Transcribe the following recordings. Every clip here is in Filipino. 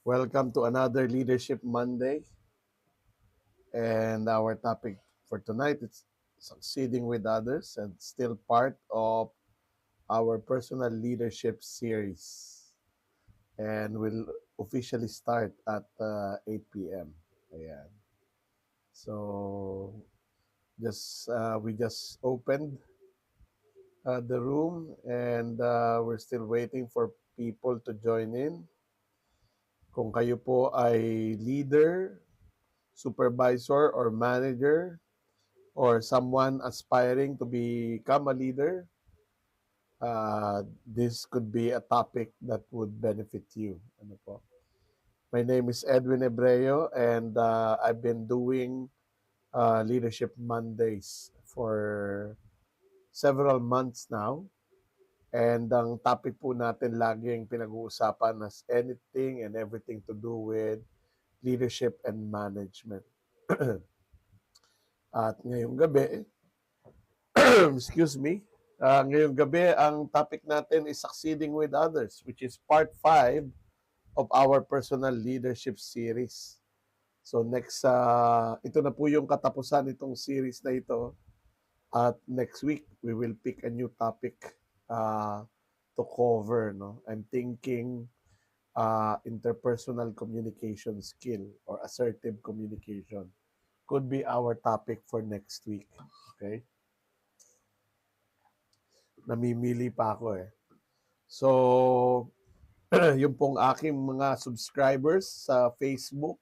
Welcome to another Leadership Monday. And our topic for tonight is succeeding with others and still part of our personal leadership series. And we'll officially start at 8 p.m. Ayan. So we just opened the room and we're still waiting for people to join in. Kung kayo po ay leader, supervisor, or manager, or someone aspiring to become a leader, this could be a topic that would benefit you. Ano po? My name is Edwin Ebreo, and I've been doing Leadership Mondays for several months now. And ang topic po natin laging pinag-uusapan is anything and everything to do with leadership and management. At ngayong gabi, excuse me, ngayong gabi ang topic natin is succeeding with others, which is part 5 of our personal leadership series. So ito na po yung katapusan nitong series na ito. At next week, we will pick a new topic uh, to cover. No? I'm thinking interpersonal communication skill or assertive communication could be our topic for next week. Okay? Namimili pa ako eh. So, yung pong aking mga subscribers sa Facebook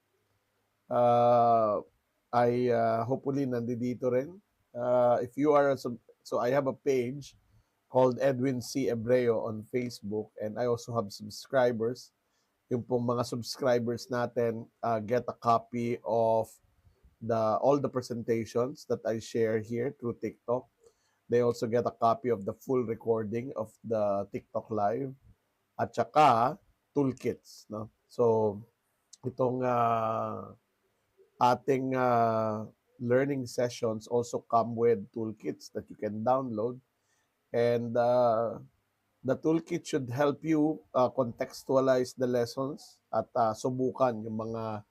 ay hopefully nandito rin. If you are so I have a page called Edwin C. Ebreo on Facebook, and I also have subscribers. Yung pong mga subscribers natin get a copy of all the presentations that I share here through TikTok. They also get a copy of the full recording of the TikTok live at saka toolkits, no? So itong ating learning sessions also come with toolkits that you can download, and the toolkit should help you contextualize the lessons at subukan yung mga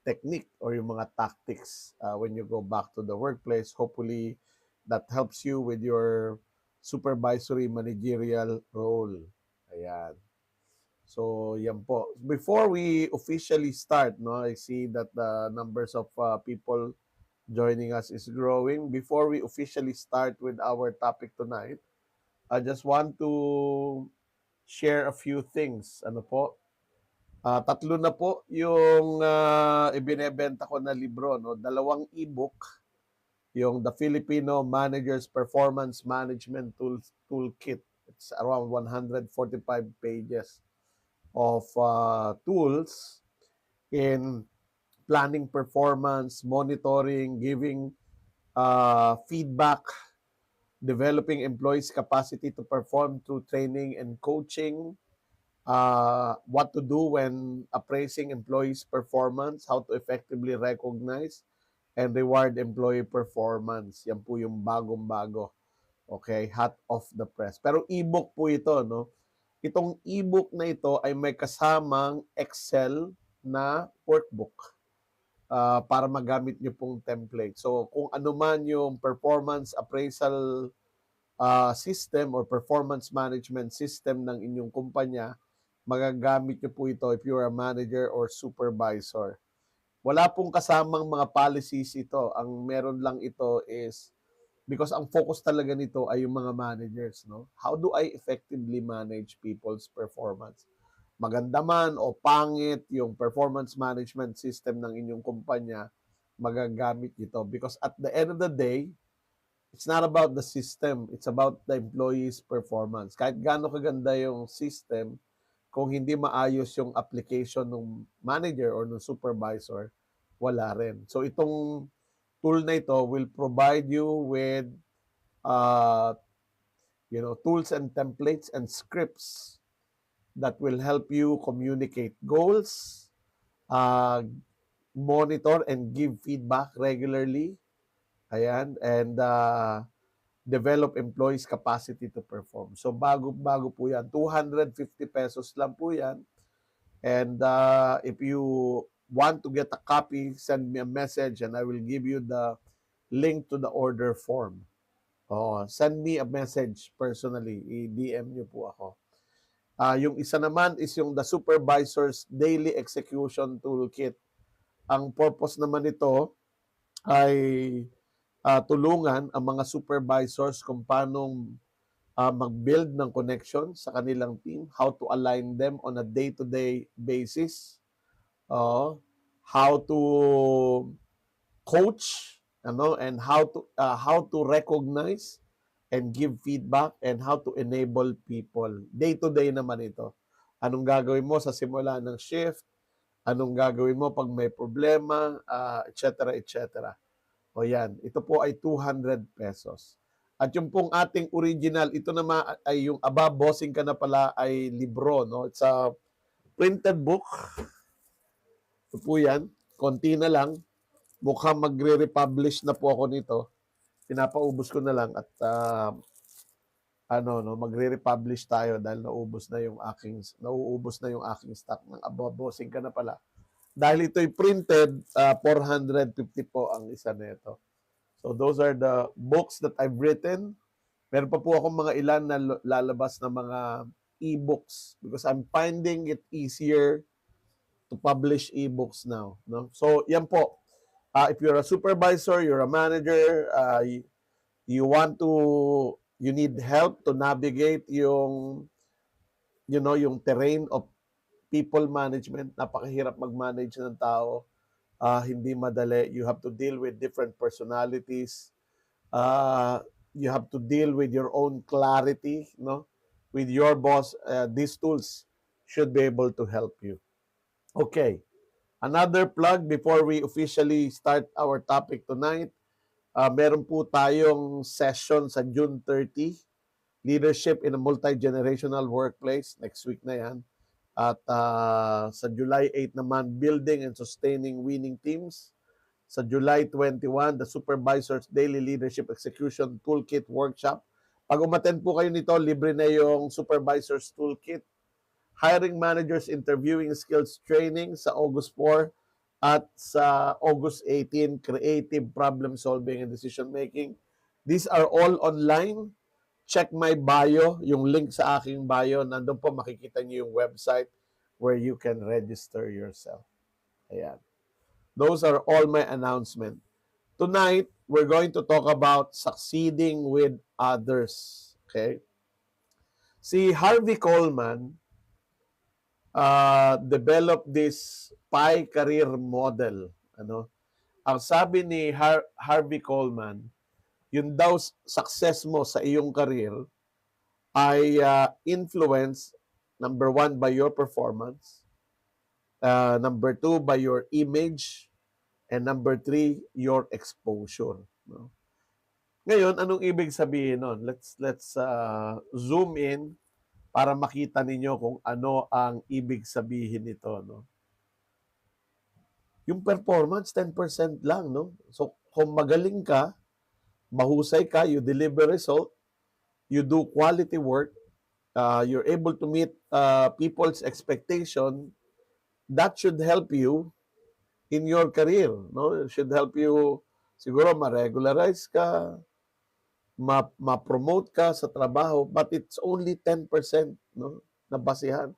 technique or yung mga tactics when you go back to the workplace. Hopefully, that helps you with your supervisory managerial role. Ayan. So, yan po. Before we officially start, no, I see that the numbers of people joining us is growing. Before we officially start with our topic tonight, I just want to share a few things. Ano po? Tatlo na po yung ibinebenta ko na libro, no? Dalawang ebook, yung The Filipino Manager's Performance Management Toolkit. It's around 145 pages of tools in planning performance, monitoring, giving feedback, developing employees' capacity to perform through training and coaching, what to do when appraising employees' performance, how to effectively recognize and reward employee performance. Yan po yung bagong-bago. Okay, hot off the press. Pero ebook po ito, no? Itong ebook na ito ay may kasamang Excel na workbook para magamit nyo pong template. So, kung ano man yung performance appraisal system or performance management system ng inyong kumpanya, magagamit nyo po ito if you're a manager or supervisor. Wala pong kasamang mga policies ito. Ang meron lang ito is, because ang focus talaga nito ay yung mga managers, no? How do I effectively manage people's performance? Maganda man o pangit yung performance management system ng inyong kumpanya, magagamit ito. Because at the end of the day, it's not about the system, it's about the employee's performance. Kahit gaano kaganda yung system, kung hindi maayos yung application ng manager or ng supervisor, wala rin. So itong tool na ito will provide you with uh, tools and templates and scripts that will help you communicate goals, uh, monitor and give feedback regularly. Ayan, and develop employees' capacity to perform. So bago po yan. 250 pesos lang po yan. And if you want to get a copy, send me a message and I will give you the link to the order form. Send me a message personally. I-DM niyo po ako. Yung isa naman is yung the Supervisor's Daily Execution Toolkit. Ang purpose naman nito ay tulungan ang mga supervisors kung paano mag-build ng connection sa kanilang team, how to align them on a day-to-day basis, how to coach, and how to recognize and give feedback and how to enable people. Day-to-day naman ito. Anong gagawin mo sa simula ng shift? Anong gagawin mo pag may problema? Etc. etc. O yan, ito po ay 200 pesos. At yung pong ating original, ito naman ay yung Aba, Bossing Ka Na Pala ay libro. No? It's a printed book. Ito po yan. Konti na lang. Mukhang magre-republish na po ako nito. Pinapaubos ko na lang at magre-republish tayo dahil nauubos na yung aking stock ng Aba, Bossing Ka Na Pala. Dahil ito'y printed, 450 po ang isa nito. So those are the books that I've written. Meron pa po akong mga ilan na lalabas na mga e-books because I'm finding it easier to publish e-books now. No? So yan po. If you're a supervisor, you're a manager, you need help to navigate yung terrain of people management. Napakahirap mag-manage ng tao. Hindi madali. You have to deal with different personalities. You have to deal with your own clarity, with your boss. These tools should be able to help you. Okay. Another plug before we officially start our topic tonight. Meron po tayong session sa June 30, Leadership in a Multi-Generational Workplace. Next week na yan. At sa July 8 naman, Building and Sustaining Winning Teams. Sa July 21, the Supervisor's Daily Leadership Execution Toolkit Workshop. Pag umattend po kayo nito, libre na yung Supervisor's Toolkit. Hiring Managers Interviewing Skills Training sa August 4 at sa August 18, Creative Problem Solving and Decision Making. These are all online. Check my bio, yung link sa aking bio. Nandun po makikita niyo yung website where you can register yourself. Ayan. Those are all my announcements. Tonight, we're going to talk about succeeding with others. Okay? Si Harvey Coleman developed this PI career model. Ang sabi ni Harvey Coleman, yun daw success mo sa iyong career ay influence, number 1, by your performance, number 2, by your image, and number 3, your exposure. No? Ngayon, anong ibig sabihin nun? Let's zoom in para makita ninyo kung ano ang ibig sabihin nito. No? Yung performance, 10% lang. No? So, kung magaling ka, mahusay ka, you deliver result, you do quality work, you're able to meet people's expectation, that should help you in your career. No? It should help you, siguro, ma-regularize ka, ma-promote ka sa trabaho, but it's only 10%, no, na basihan.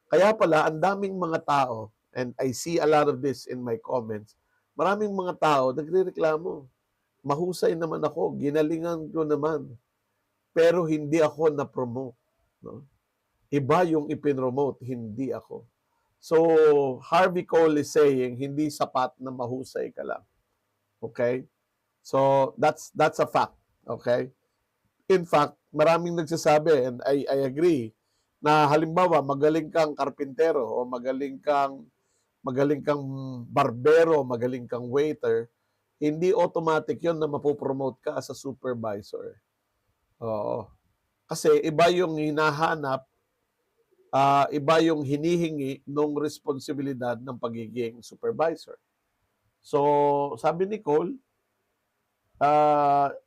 Kaya pala, ang daming mga tao, and I see a lot of this in my comments, maraming mga tao nagrereklamo. Mahusay naman ako, ginalingan ko naman, pero hindi ako na-promote. No? Iba yung ipinromote, hindi ako. So, Harvey Cole is saying, hindi sapat na mahusay ka lang. Okay? So, that's a fact. Okay? In fact, maraming nagsasabi, and I agree, na halimbawa, magaling kang karpintero o magaling kang barbero, magaling kang waiter, hindi automatic yon na mapopromote ka as a supervisor. Oo. Kasi iba yung hinahanap, iba yung hinihingi ng responsibilidad ng pagiging supervisor. So, sabi ni Cole,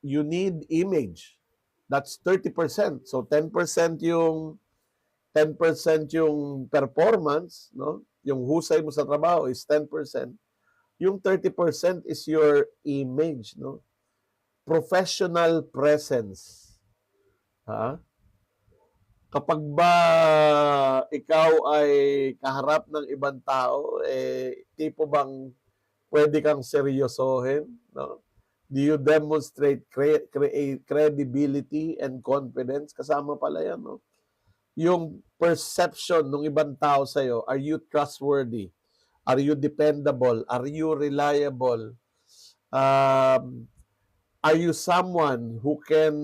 you need image. That's 30%. So 10% yung 10% yung performance, no? Yung husay mo sa trabaho is 10%. Yung 30% is your image, no? Professional presence. Ha? Kapag ba ikaw ay kaharap ng ibang tao, tipo bang pwede kang seryosohin, no? Do you demonstrate credibility and confidence? Kasama pala yan, no? Yung perception ng ibang tao sa'yo, are you trustworthy? Are you dependable? Are you reliable? Um, are you someone who can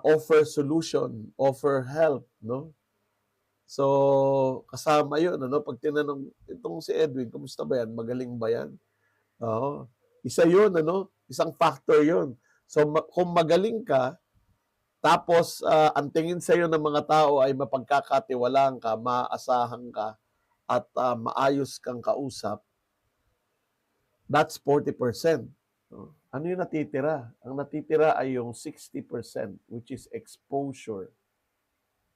offer solution, offer help, no? So, kasama yun, ano? Pag tinanong, itong si Edwin, kumusta ba yan? Magaling ba yan? Oo. Isa yun, ano? Isang factor yun. So, kung magaling ka, tapos ang tingin sa'yo ng mga tao ay mapagkakatiwalaan ka, maaasahan ka, at maayos kang kausap, that's 40%. No? Ano yung natitira? Ang natitira ay yung 60%, which is exposure.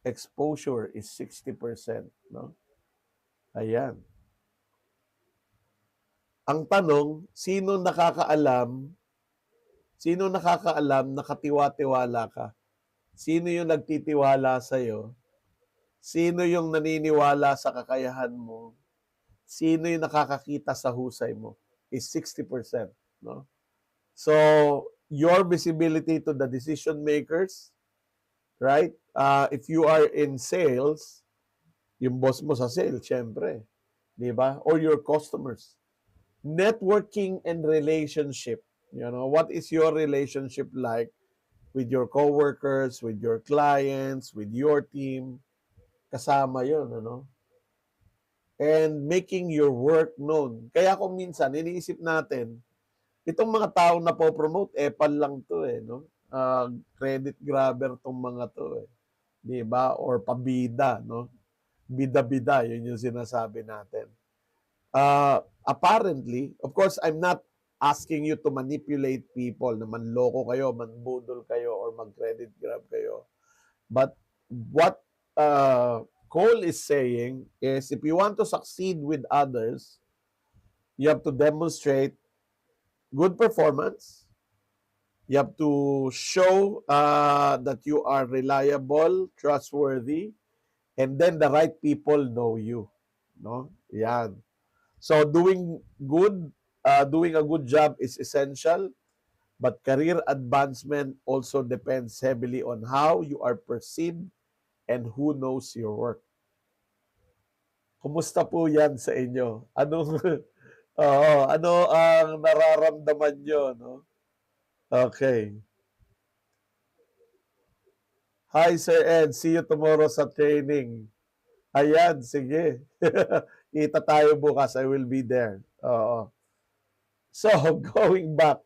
Exposure is 60%. No? Ayan. Ang tanong, sino nakakaalam na katiwa-tiwala ka? Sino yung nagtitiwala sa'yo? Sino yung naniniwala sa kakayahan mo? Sino yung nakakakita sa husay mo? Is 60%. No? So, your visibility to the decision makers, right? If you are in sales, yung boss mo sa sales, syempre. Di ba? Or your customers. Networking and relationship. You know, what is your relationship like with your coworkers, with your clients, with your team? Kasama yun, ano? And making your work known. Kaya kung minsan, iniisip natin, itong mga taong na po-promote, epal lang to eh, no? Credit grabber tong mga to eh. Di ba? Or pabida, no? Bida-bida, yun yung sinasabi natin. Apparently, of course, I'm not asking you to manipulate people, na manloko kayo, manbudol kayo, or mag-credit grab kayo. But what Cole is saying is, if you want to succeed with others, you have to demonstrate good performance. You have to show that you are reliable, trustworthy, and then the right people know you. No? Yan. So doing a good job is essential, but career advancement also depends heavily on how you are perceived and who knows your work. Kumusta po yan sa inyo? Anong, ano ang nararamdaman nyo, no? Okay. Hi, Sir Ed. See you tomorrow sa training. Ayan, sige. Kita tayo bukas. I will be there. Oo. So, going back,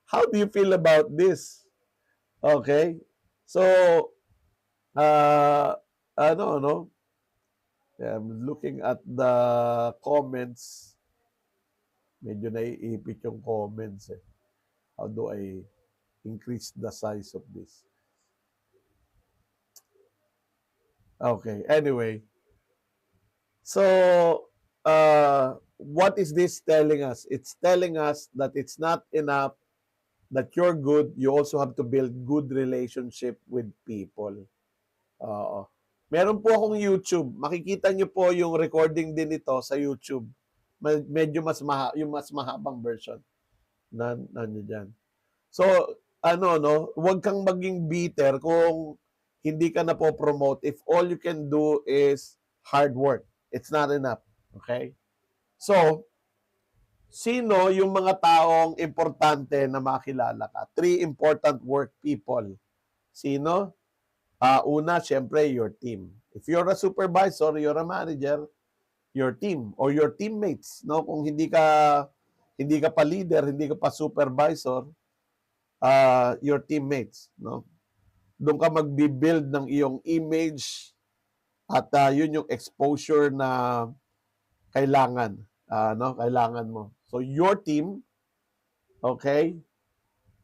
how do you feel about this? Okay. So, no? I'm looking at the comments. Medyo naiipit yung comments eh. How do I increase the size of this? Okay, anyway. So, what is this telling us? It's telling us that it's not enough that you're good, you also have to build good relationship with people. Oo. Meron po akong YouTube. Makikita nyo po yung recording din ito sa YouTube. Medyo yung mas mahabang version na nyo dyan. So, huwag kang maging bitter kung hindi ka na po promote if all you can do is hard work. It's not enough. Okay? So, sino yung mga taong importante na makilala ka? 3 important work people. Sino? Una, syempre, your team. If you're a supervisor, you're a manager, your team or your teammates, no? Kung hindi ka pa leader, hindi ka pa supervisor, your teammates, no? Doon ka magbi-build ng iyong image at yun yung exposure na kailangan, kailangan mo. So your team, okay?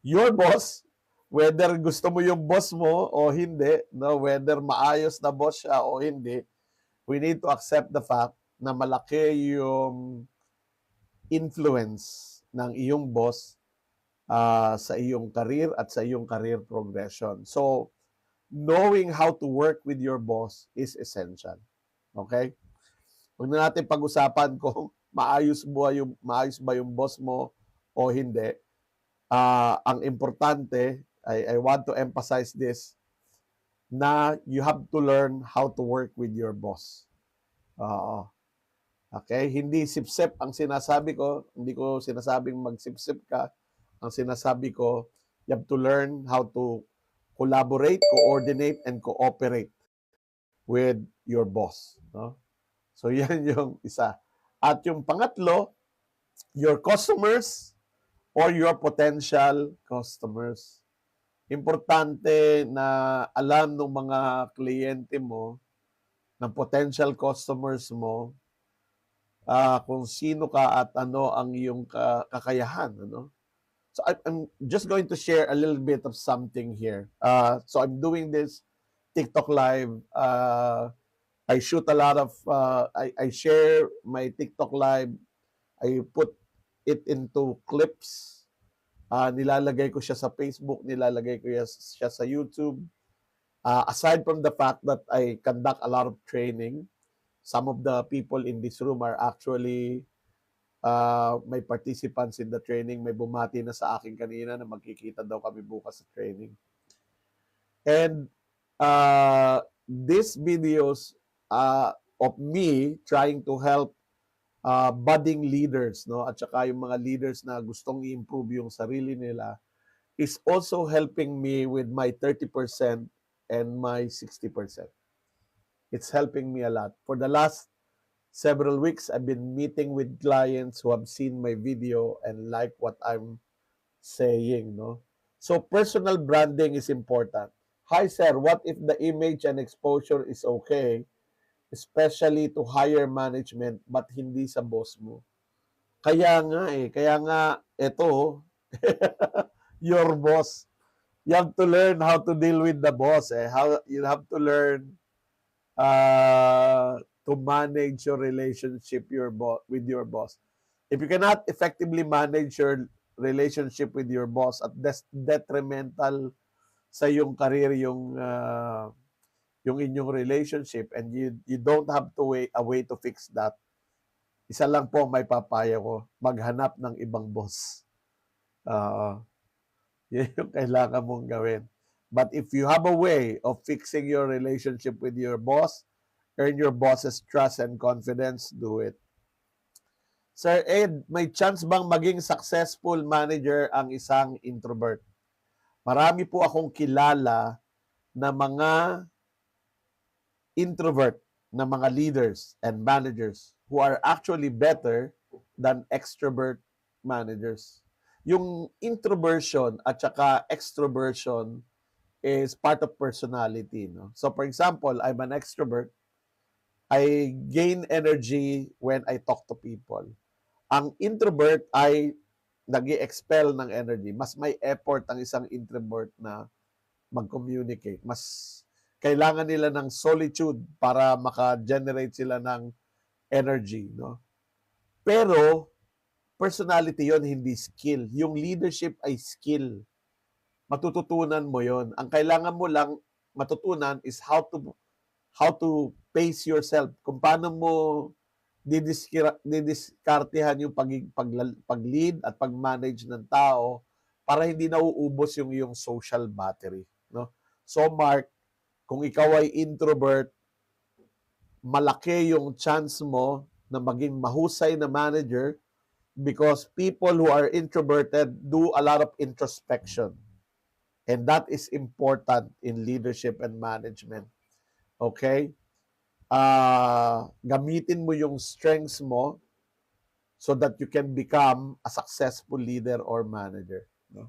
Your boss, whether gusto mo yung boss mo o hindi, no, whether maayos na boss siya o hindi, we need to accept the fact na malaki yung influence ng iyong boss sa iyong career at sa iyong career progression. So, knowing how to work with your boss is essential. Okay? Huwag na natin pag-usapan kung maayos ba yung boss mo o hindi. Ang importante, I want to emphasize this, na you have to learn how to work with your boss. Oo. Okay? Hindi sip-sip ang sinasabi ko. Hindi ko sinasabing mag-sip-sip ka. Ang sinasabi ko, you have to learn how to collaborate, coordinate, and cooperate with your boss. No? So, yan yung isa. At yung pangatlo, your customers or your potential customers. Importante na alam ng mga kliyente mo, ng potential customers mo, kung sino ka at ano ang iyong kakayahan. Ano? So I'm just going to share a little bit of something here. So I'm doing this TikTok live. I shoot a lot of, I share my TikTok live. I put it into clips. Nilalagay ko siya sa Facebook, nilalagay ko siya sa YouTube. Aside from the fact that I conduct a lot of training, some of the people in this room are actually may participants in the training. May bumati na sa akin kanina na magkikita daw kami bukas sa training. And these videos of me trying to help budding leaders, no, at saka yung mga leaders na gustong i-improve yung sarili nila, is also helping me with my 30% and my 60%. It's helping me a lot. For the last several weeks, I've been meeting with clients who have seen my video and like what I'm saying, no? So personal branding is important. Hi sir, what if the image and exposure is okay, especially to higher management but hindi sa boss mo? Kaya nga ito your boss. You have to learn how to deal with the boss. How you have to learn to manage your relationship with your boss. If you cannot effectively manage your relationship with your boss at detrimental sa yung career, yung inyong relationship, and you don't have a way to fix that, isa lang po may papayo ko, maghanap ng ibang boss. Yan yung kailangan mong gawin. But if you have a way of fixing your relationship with your boss, earn your boss's trust and confidence, do it. Sir Ed, may chance bang maging successful manager ang isang introvert? Marami po akong kilala na mga introvert na mga leaders and managers who are actually better than extrovert managers. Yung introversion at saka extroversion is part of personality. No? So for example, I'm an extrovert. I gain energy when I talk to people. Ang introvert ay nag-expel ng energy. Mas may effort ang isang introvert na mag-communicate. Mas kailangan nila ng solitude para maka-generate sila ng energy. No? Pero, personality yon, hindi skill. Yung leadership ay skill. Matututunan mo yon. Ang kailangan mo lang matutunan is how to pace yourself. Kung paano mo didiskartehan yung pag-lead at pag-manage ng tao para hindi nauubos yung iyong social battery. No? So Mark, kung ikaw ay introvert, malaki yung chance mo na maging mahusay na manager because people who are introverted do a lot of introspection. And that is important in leadership and management. Okay? Gamitin mo yung strengths mo so that you can become a successful leader or manager. No?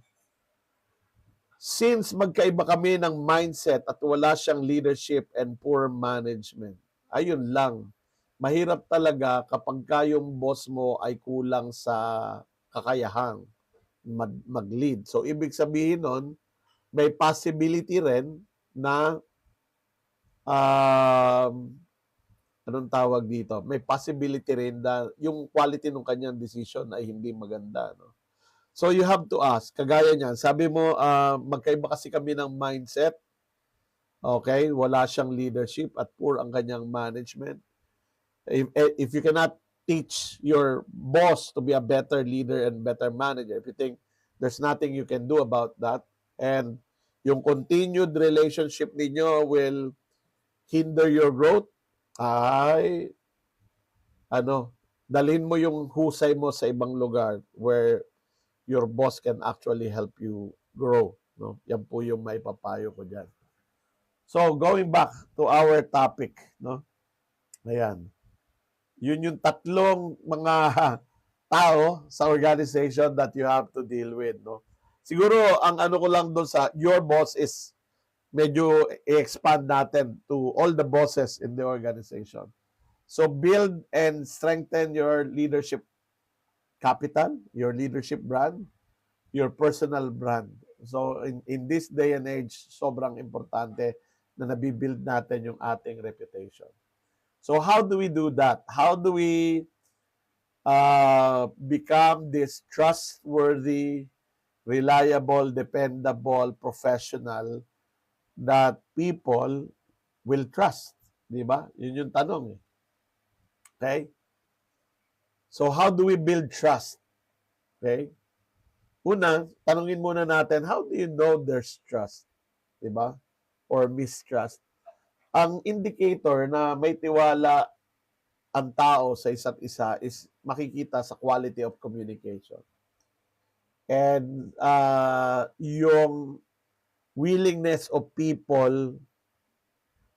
Since magkaiba kami ng mindset at wala siyang leadership and poor management, ayun lang. Mahirap talaga kapag yung boss mo ay kulang sa kakayahang mag-lead. So, ibig sabihin nun, may possibility rin na um, anong tawag dito? May possibility rin na yung quality ng kanyang decision ay hindi maganda, no? So you have to ask, kagaya niyan, sabi mo magkaiba kasi kami ng mindset, okay? Wala siyang leadership at poor ang kanyang management. If you cannot teach your boss to be a better leader and better manager, if you think there's nothing you can do about that, and yung continued relationship ninyo will hinder your growth, ay dalhin mo yung husay mo sa ibang lugar where your boss can actually help you grow, no? Yan po yung maipapayo ko diyan. So, going back to our topic, no? Ayan. Yun yung tatlong mga tao sa organization that you have to deal with, no? Siguro ang ano ko lang doon sa your boss is medyo i-expand natin to all the bosses in the organization. So build and strengthen your leadership capital, your leadership brand, your personal brand. So in this day and age, sobrang importante na nabibuild natin yung ating reputation. So how do we do that? How do we become this trustworthy, reliable, dependable professional that people will trust? Di ba? Yun yung tanong eh. Okay? So how do we build trust? Okay? Una, tanungin muna natin, how do you know there's trust? Diba? Or mistrust? Ang indicator na may tiwala ang tao sa isa't isa is makikita sa quality of communication. And yung willingness of people,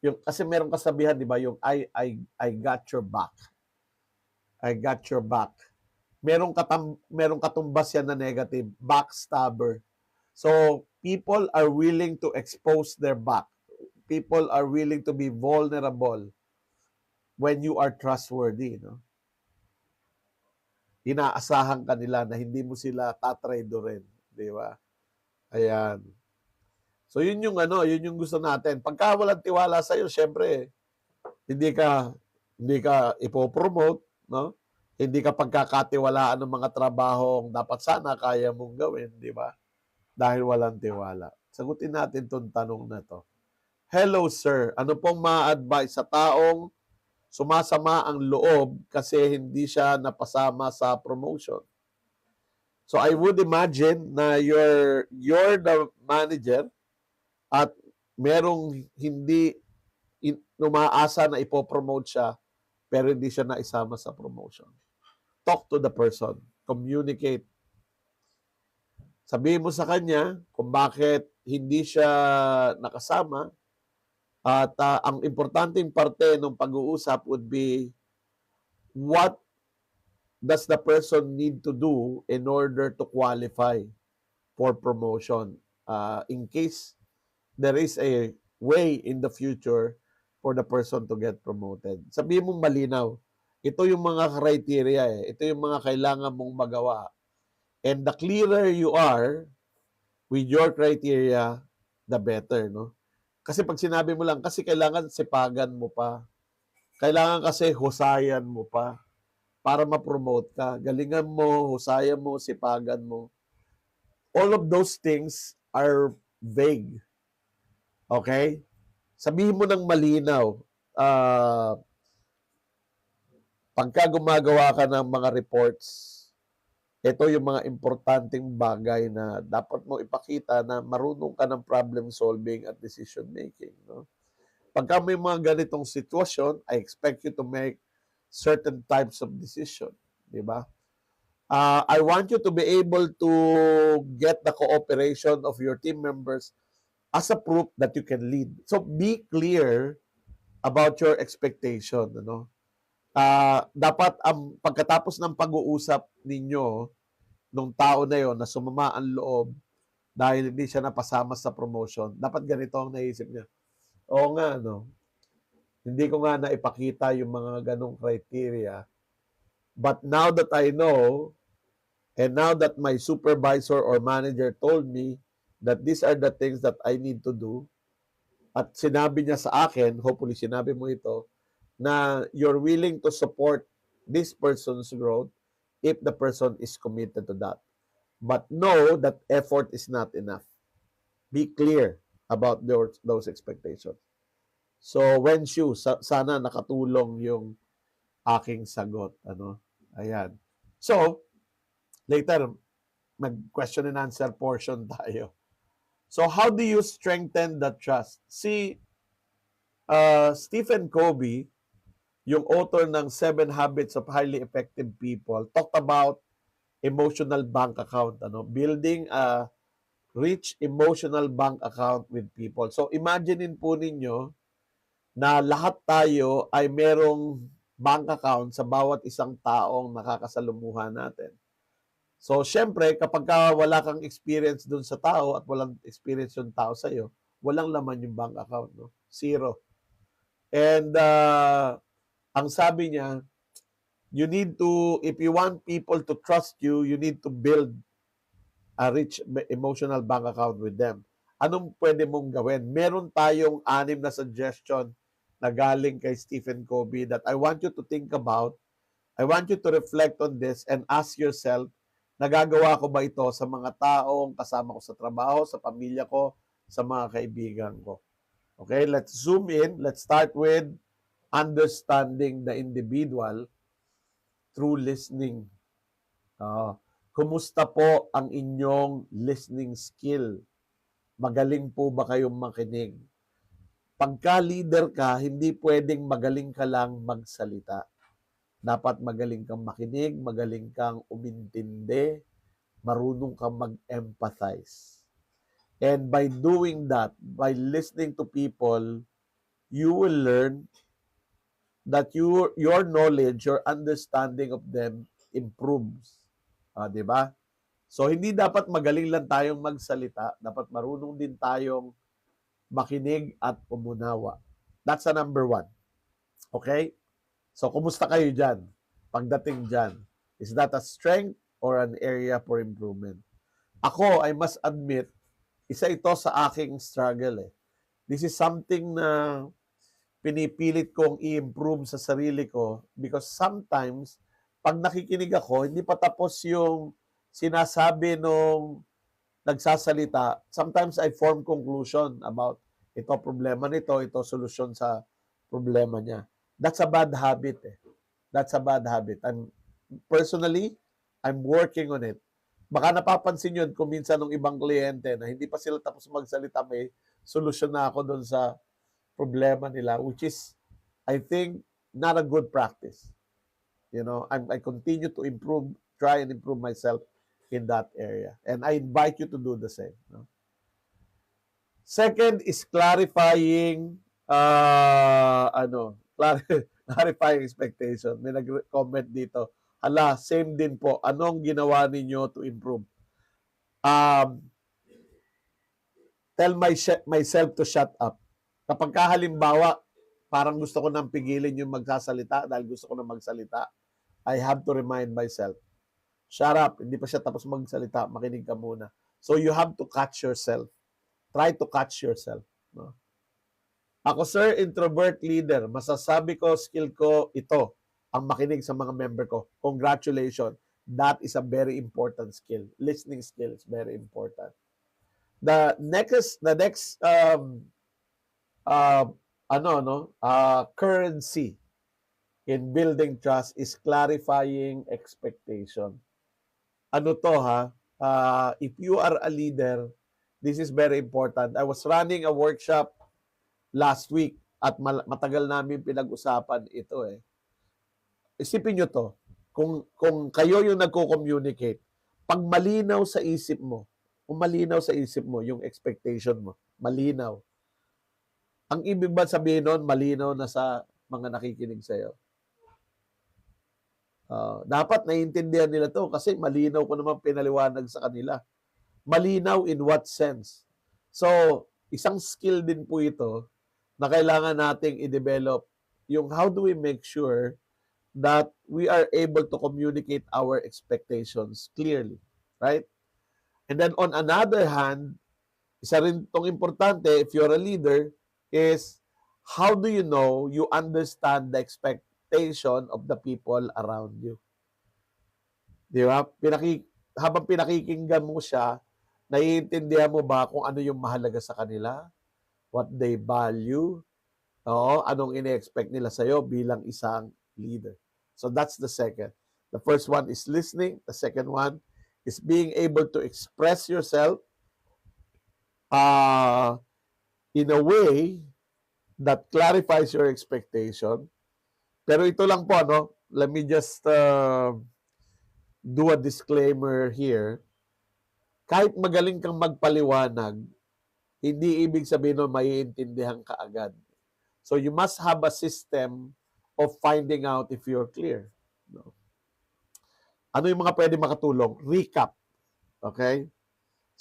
yung, kasi meron kasabihan, di ba, yung I got your back. I got your back. Merong katumbas yan na negative, backstabber. So, people are willing to expose their back. People are willing to be vulnerable when you are trustworthy, no? Inaasahan ka nila na hindi mo sila tatraidorin, di ba? Ayan. So, yun yung gusto natin. Pagka walang tiwala sa iyo, syempre, hindi ka ipopromote, no? Hindi ka pagkakatiwalaan ng mga trabahong dapat sana kaya mong gawin, di ba? Dahil walang tiwala. Sagutin natin tong tanong na to. Hello sir, ano pong ma-advise sa taong sumasama ang loob kasi hindi siya napasama sa promotion? So I would imagine na you're the manager at merong hindi umaasa na ipopromote siya pero hindi siya naisama sa promotion. Talk to the person. Communicate. Sabihin mo sa kanya kung bakit hindi siya nakasama at ang importanteng parte ng pag-uusap would be what does the person need to do in order to qualify for promotion in case there is a way in the future for the person to get promoted. Sabihin mo malinaw, ito yung mga criteria ito yung mga kailangan mong magawa. And the clearer you are with your criteria, the better, no? Kasi pag sinabi mo lang, kasi kailangan sipagan mo pa. Kailangan kasi husayan mo pa para ma-promote ka. Galingan mo, husayan mo, sipagan mo. All of those things are vague. Okay? Sabihin mo ng malinaw. Pagka gumagawa ka ng mga reports, ito yung mga importanteng bagay na dapat mo ipakita na marunong ka ng problem solving at decision making, no? Pagka may mga ganitong sitwasyon, I expect you to make certain types of decision, di ba? I want you to be able to get the cooperation of your team members as a proof that you can lead. So be clear about your expectation, ano? Dapat pagkatapos ng pag-uusap ninyo nung tao na yon na sumama ang loob dahil hindi siya napasama sa promotion, dapat ganito ang naisip niya. Oo nga, no? Hindi ko nga naipakita yung mga ganong criteria. But now that I know, and now that my supervisor or manager told me that these are the things that I need to do. At sinabi niya sa akin, hopefully sinabi mo ito, na you're willing to support this person's growth if the person is committed to that. But know that effort is not enough. Be clear about those expectations. So, when sana nakatulong yung aking sagot. Ano? Ayan. So, later, mag-question and answer portion tayo. So, how do you strengthen the trust? Si Stephen Covey, yung author ng Seven Habits of Highly Effective People, talked about emotional bank account, building a rich emotional bank account with people. So imaginein po ninyo na lahat tayo ay merong bank account sa bawat isang taong nakakasalumuhan natin. So syempre, kapag wala kang experience dun sa tao at walang experience yung tao sa'yo, walang laman yung bank account, no? Zero. And ang sabi niya, you need to, if you want people to trust you, you need to build a rich emotional bank account with them. Anong pwede mong gawin? Meron tayong 6 na suggestion na galing kay Stephen Covey that I want you to think about. I want you to reflect on this and ask yourself, nagagawa ko ba ito sa mga taong kasama ko sa trabaho, sa pamilya ko, sa mga kaibigan ko? Okay, let's zoom in. Let's start with understanding the individual through listening. Kumusta po ang inyong listening skill? Magaling po ba kayong makinig? Pagka-leader ka, hindi pwedeng magaling ka lang magsalita. Dapat magaling kang makinig, magaling kang umintindi, marunong kang mag-empathize. And by doing that, by listening to people, you will learn that your knowledge, your understanding of them improves. Di ba? So, hindi dapat magaling lang tayong magsalita. Dapat marunong din tayong makinig at umunawa. That's a number 1. Okay? So, kumusta kayo dyan? Pagdating dyan, is that a strength or an area for improvement? Ako, I must admit, isa ito sa aking struggle. This is something na pinipilit kong i-improve sa sarili ko because sometimes, pag nakikinig ako, hindi pa tapos yung sinasabi nung nagsasalita, sometimes I form conclusion about ito problema nito, ito solusyon sa problema niya. That's a bad habit. That's a bad habit. Personally, I'm working on it. Baka napapansin yun kung minsan ng ibang kliyente na hindi pa sila tapos magsalita, may solusyon na ako doon sa problema nila, which is, I think, not a good practice. I continue to improve, try and improve myself in that area. And I invite you to do the same. Second is clarifying, clarifying expectation. May nag-comment dito. Hala, same din po. Anong ginawa ninyo to improve? Tell myself to shut up. Kapag halimbawa, parang gusto ko nang pigilin yung magsasalita dahil gusto ko nang magsalita, I have to remind myself, shut up, hindi pa siya tapos magsalita, makinig ka muna. So you have to catch yourself. Try to catch yourself. No? Ako, sir, introvert leader. Masasabi ko, skill ko ito, ang makinig sa mga member ko. Congratulations. That is a very important skill. Listening skill is very important. The next currency in building trust is clarifying expectation. Ano to ha? If you are a leader, this is very important. I was running a workshop last week at matagal namin pinag-usapan ito eh. Isipin nyo to, kung kayo yung nagko-communicate, pag malinaw sa isip mo, kung malinaw sa isip mo yung expectation mo, malinaw. Ang ibig ba sabihin nun, malinaw na sa mga nakikinig sa'yo? Dapat naiintindihan nila to kasi malinaw ko naman pinaliwanag sa kanila. Malinaw in what sense? So, isang skill din po ito na kailangan nating i-develop yung how do we make sure that we are able to communicate our expectations clearly, right? And then on another hand, Isa rin itong importante, if you're a leader, is how do you know you understand the expectation of the people around you? Di ba? Habang pinakikinggan mo siya, naiintindihan mo ba kung ano yung mahalaga sa kanila? What they value? Oo, anong ini-expect nila sa'yo bilang isang leader? So that's the second. The first one is listening. The second one is being able to express yourself uh, in a way that clarifies your expectation. Pero ito lang po, no? Let me just do a disclaimer here. Kahit magaling kang magpaliwanag, hindi ibig sabihin nun maiintindihan ka agad. So you must have a system of finding out if you're clear. No? Ano yung mga pwede makatulong? Recap. Okay?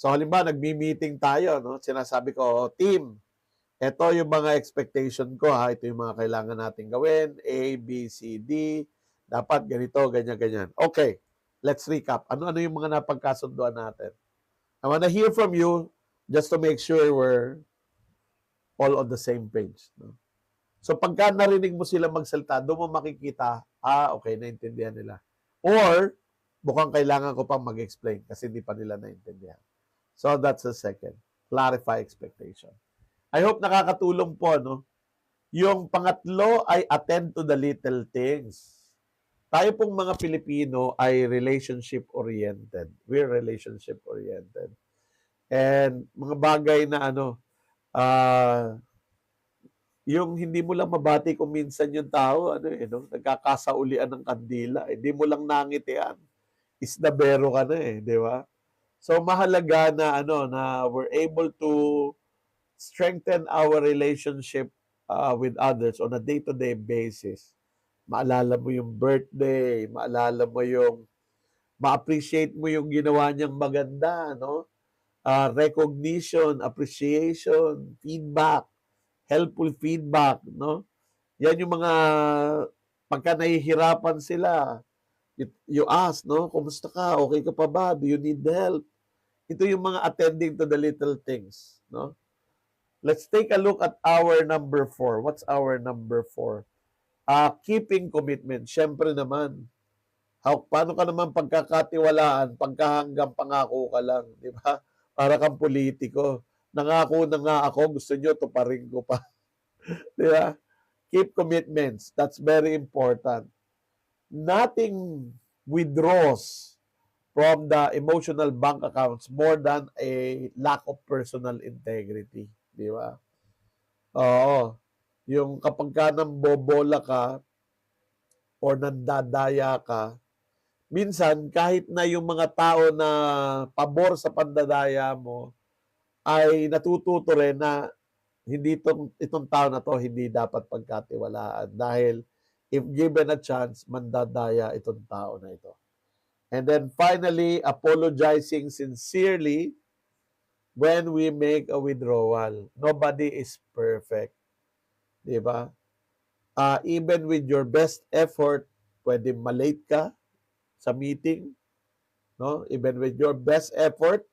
So halimbawa, nagmi-meeting tayo. No? Sinasabi ko, team, ito yung mga expectation ko. Ha? Ito yung mga kailangan natin gawin. A, B, C, D. Dapat ganito, ganyan, ganyan. Okay. Let's recap. Ano-ano yung mga napagkasunduan natin? I want to hear from you just to make sure we're all on the same page. No? So pagka narinig mo sila magsalita, doon mo makikita, okay, naintindihan nila. Or, mukhang kailangan ko pang mag-explain kasi hindi pa nila naintindihan. So that's the second. Clarify expectation. I hope nakakatulong po, no? Yung pangatlo ay attend to the little things. Tayo pong mga Pilipino ay relationship-oriented. We're relationship-oriented. And mga bagay na yung hindi mo lang mabati kung minsan yung tao, nagkakasaulian ng kandila. Hindi mo lang nangitian. Isnabero ka na di ba? So mahalaga na na we're able to strengthen our relationship with others on a day-to-day basis. Maalala mo yung birthday, maalala mo yung ma-appreciate mo yung ginawa niyang maganda, no? Recognition, appreciation, feedback, helpful feedback, no? Yan yung mga pagka nahihirapan sila, you ask, no? Kumusta ka? Okay ka pa ba? Do you need help? Ito yung mga attending to the little things, no? Let's take a look at our number 4. What's our number 4? Keeping commitment. Siyempre naman, paano ka naman pagkakatiwalaan pagka hanggang pangako ka lang, di ba? Para kang politiko. Nangako na nga ako, gusto nyo, tuparin ko pa. Di ba? Keep commitments. That's very important. Nothing withdraws from the emotional bank accounts more than a lack of personal integrity. Di ba? Oo. Yung kapag ka nambobola ka or nandadaya ka, minsan kahit na yung mga tao na pabor sa pandadaya mo ay natututo rin na hindi itong tao na to hindi dapat pagkatiwalaan dahil if given a chance, mandadaya itong tao na ito. And then finally, apologizing sincerely when we make a withdrawal. Nobody is perfect. Di ba? Even with your best effort, pwede malate ka sa meeting. No? Even with your best effort,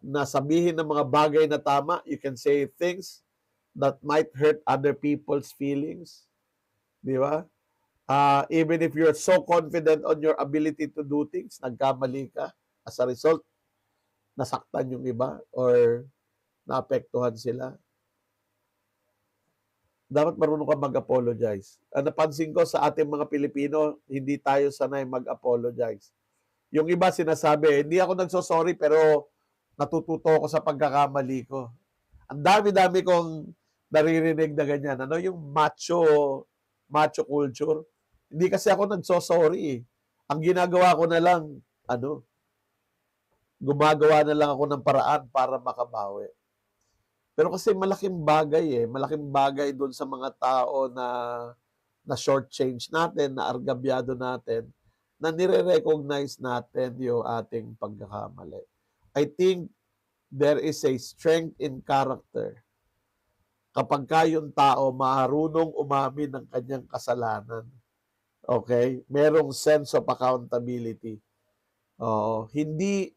na sabihin ng mga bagay na tama, you can say things that might hurt other people's feelings. Di ba? Even if you're so confident on your ability to do things, nagkamali ka. As a result, nasaktan yung iba or naapektuhan sila. Dapat marunong ka mag-apologize. Napansin ko sa ating mga Pilipino, hindi tayo sanay mag-apologize. Yung iba sinasabi, hindi ako nagsosorry pero natututo ako sa pagkakamali ko. Ang dami-dami kong naririnig na ganyan. Ano yung macho culture? Hindi kasi ako nagsosorry. Ang ginagawa ko na lang, gumagawa na lang ako ng paraan para makabawi. Pero kasi malaking bagay doon sa mga tao na short change natin, na argabyado natin, na nire-recognize natin yung ating pagkakamali. I think there is a strength in character kapag yung tao marunong umamin ng kanyang kasalanan. Okay? Merong sense of accountability. Hindi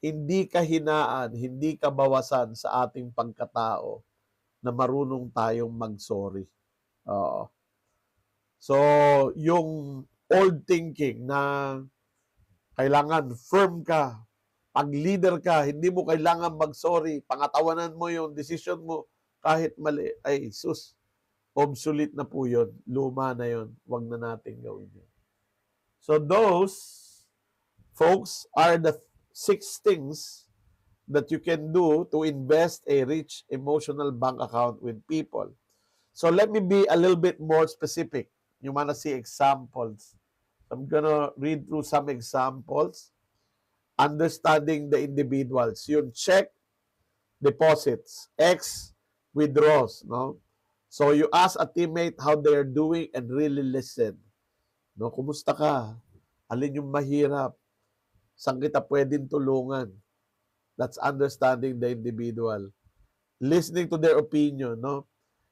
hindi kahinaan, hindi kabawasan sa ating pagkatao na marunong tayong mag-sorry. Oo. So, yung old thinking na kailangan firm ka, pag leader ka, hindi mo kailangan mag-sorry, pangatawanan mo yung decision mo kahit mali, ay sus, obsolete na po yun, luma na yun, wag na natin gawin yun. So those, folks, are the 6 things that you can do to invest a rich emotional bank account with people. So let me be a little bit more specific. You want to see examples. I'm gonna read through some examples. Understanding the individuals. Yung check deposits, X withdraws, no? So you ask a teammate how they're doing and really listen. No, kumusta ka? Alin yung mahirap? Saan kita pwedeng tulungan? That's understanding the individual. Listening to their opinion, no?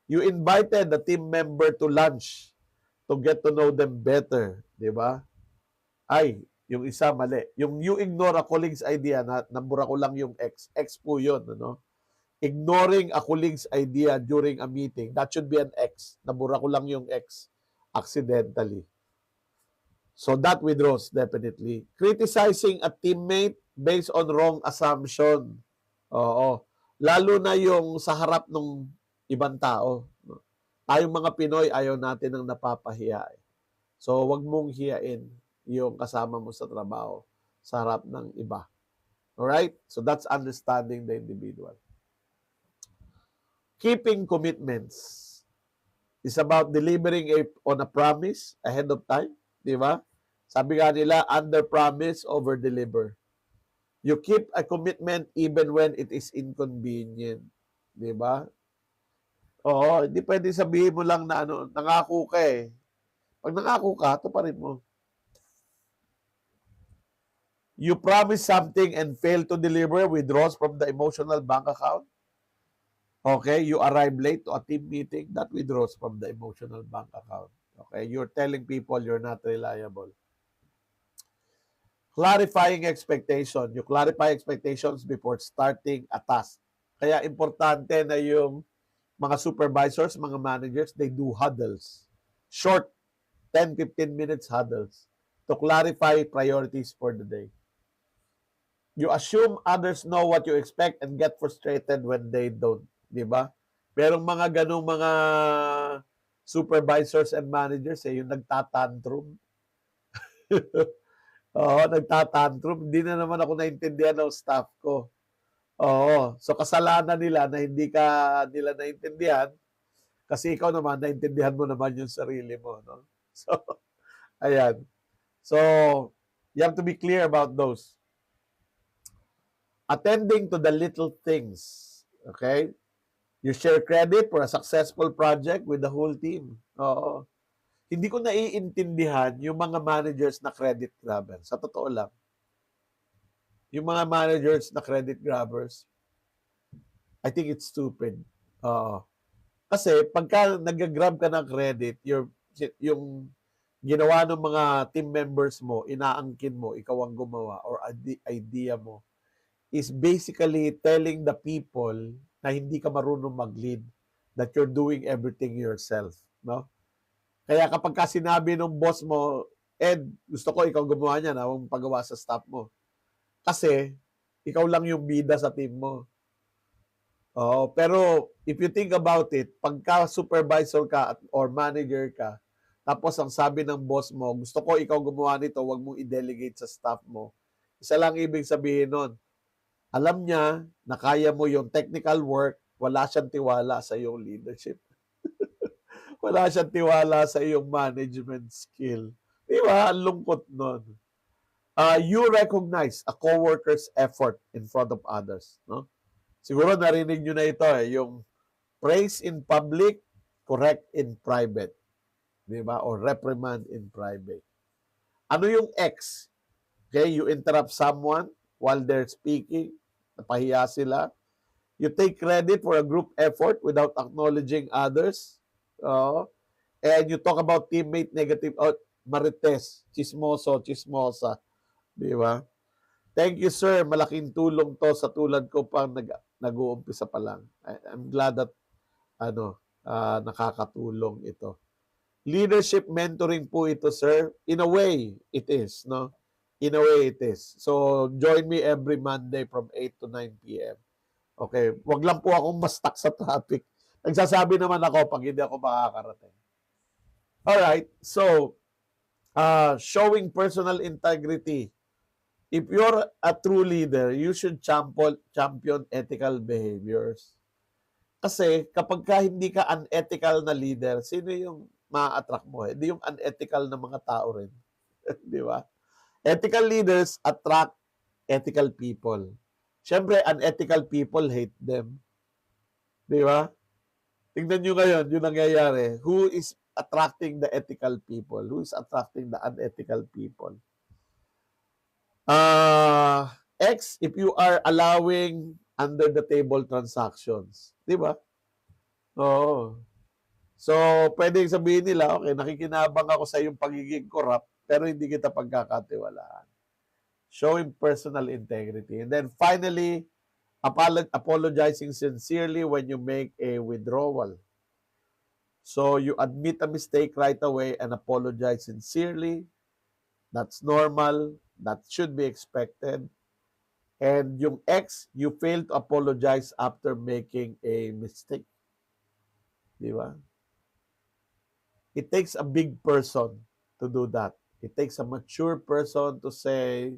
You invited the team member to lunch to get to know them better, di ba? Ay, yung isa mali. Yung you ignore a colleague's idea na nabura ko lang yung X. X po yun, ano? Ignoring a colleague's idea during a meeting, that should be an X. Nabura ko lang yung X accidentally. So that withdraws definitely. Criticizing a teammate based on wrong assumption. Oo. Lalo na yung sa harap ng ibang tao. Tayong mga Pinoy, ayaw natin ng napapahiya. So wag mong hiyain yung kasama mo sa trabaho sa harap ng iba. Alright? So that's understanding the individual. Keeping commitments is about delivering on a promise ahead of time. Di ba? Sabi nga nila, under promise, over deliver. You keep a commitment even when it is inconvenient. Di ba? Oo, hindi pwede sabihin mo lang na ano, nangako ka eh. Pag nangako ka, tuparin mo. You promise something and fail to deliver, withdraws from the emotional bank account. Okay, you arrive late to a team meeting, that withdraws from the emotional bank account. Okay, you're telling people you're not reliable. Clarifying expectation. You clarify expectations before starting a task. Kaya importante na yung mga supervisors, mga managers, they do huddles. Short, 10-15 minutes huddles to clarify priorities for the day. You assume others know what you expect and get frustrated when they don't. Di ba? Merong mga ganong mga supervisors and managers yung nagtatantrum. Oo, nagtatantrum. Hindi na naman ako naintindihan ng staff ko. Oo. So, kasalanan nila na hindi ka nila naintindihan kasi ikaw naman, naintindihan mo naman yung sarili mo. No? So, ayan. So, you have to be clear about those. Attending to the little things. Okay? You share credit for a successful project with the whole team. Oo. Hindi ko naiintindihan yung mga managers na credit grabber. Sa totoo lang. Yung mga managers na credit grabbers, I think it's stupid. Oo. Kasi pagka nag-grab ka ng credit, yung ginawa ng mga team members mo, inaangkin mo, ikaw ang gumawa, or idea mo, is basically telling the people na hindi ka marunong mag-lead, that you're doing everything yourself. No? Kaya kapag ka sinabi ng boss mo, Ed, gusto ko ikaw gumawa niyan, huwag pagawa sa staff mo. Kasi, ikaw lang yung bida sa team mo. Oh, pero if you think about it, pagka supervisor ka or manager ka, tapos ang sabi ng boss mo, gusto ko ikaw gumawa nito, wag mong i-delegate sa staff mo. Isa lang ibig sabihin nun, alam niya na kaya mo yung technical work, wala siyang tiwala sa iyong leadership. Wala siyang tiwala sa iyong management skill. Di ba? Ang lungkot nun. You recognize a coworker's effort in front of others. No? Siguro narinig nyo na ito yung praise in public, correct in private. Di ba? Or reprimand in private. Ano yung X? Okay, you interrupt someone while they're speaking, napahiya sila. You take credit for a group effort without acknowledging others. And you talk about teammate negative, marites, chismoso, chismosa. Di ba? Thank you, sir. Malaking tulong to sa tulad ko pang nag-uumpisa pa lang. I'm glad that nakakatulong ito. Leadership mentoring po ito, sir. In a way, it is, no? In a way, it is. So, join me every Monday from 8 to 9 p.m. Okay, wag lang po akong ma-stuck sa traffic. Nagsasabi naman ako pag hindi ako makakarating. Alright, so, showing personal integrity. If you're a true leader, you should champion ethical behaviors. Kasi kapag ka hindi ka unethical na leader, sino yung ma-attract mo? Hindi yung unethical na mga tao rin. Di ba? Ethical leaders attract ethical people. Siyempre, unethical people hate them. Di ba? Tingnan nyo ngayon, yung nangyayari. Who is attracting the ethical people? Who is attracting the unethical people? X, if you are allowing under the table transactions. Di ba? Oo. So, pwede sabihin nila, okay, nakikinabang ako sa iyong pagiging corrupt, pero hindi kita pagkakatiwalaan. Showing personal integrity. And then finally, apologizing sincerely when you make a withdrawal. So, you admit a mistake right away and apologize sincerely. That's normal. That should be expected. And yung X, you fail to apologize after making a mistake. Di ba? It takes a big person to do that. It takes a mature person to say,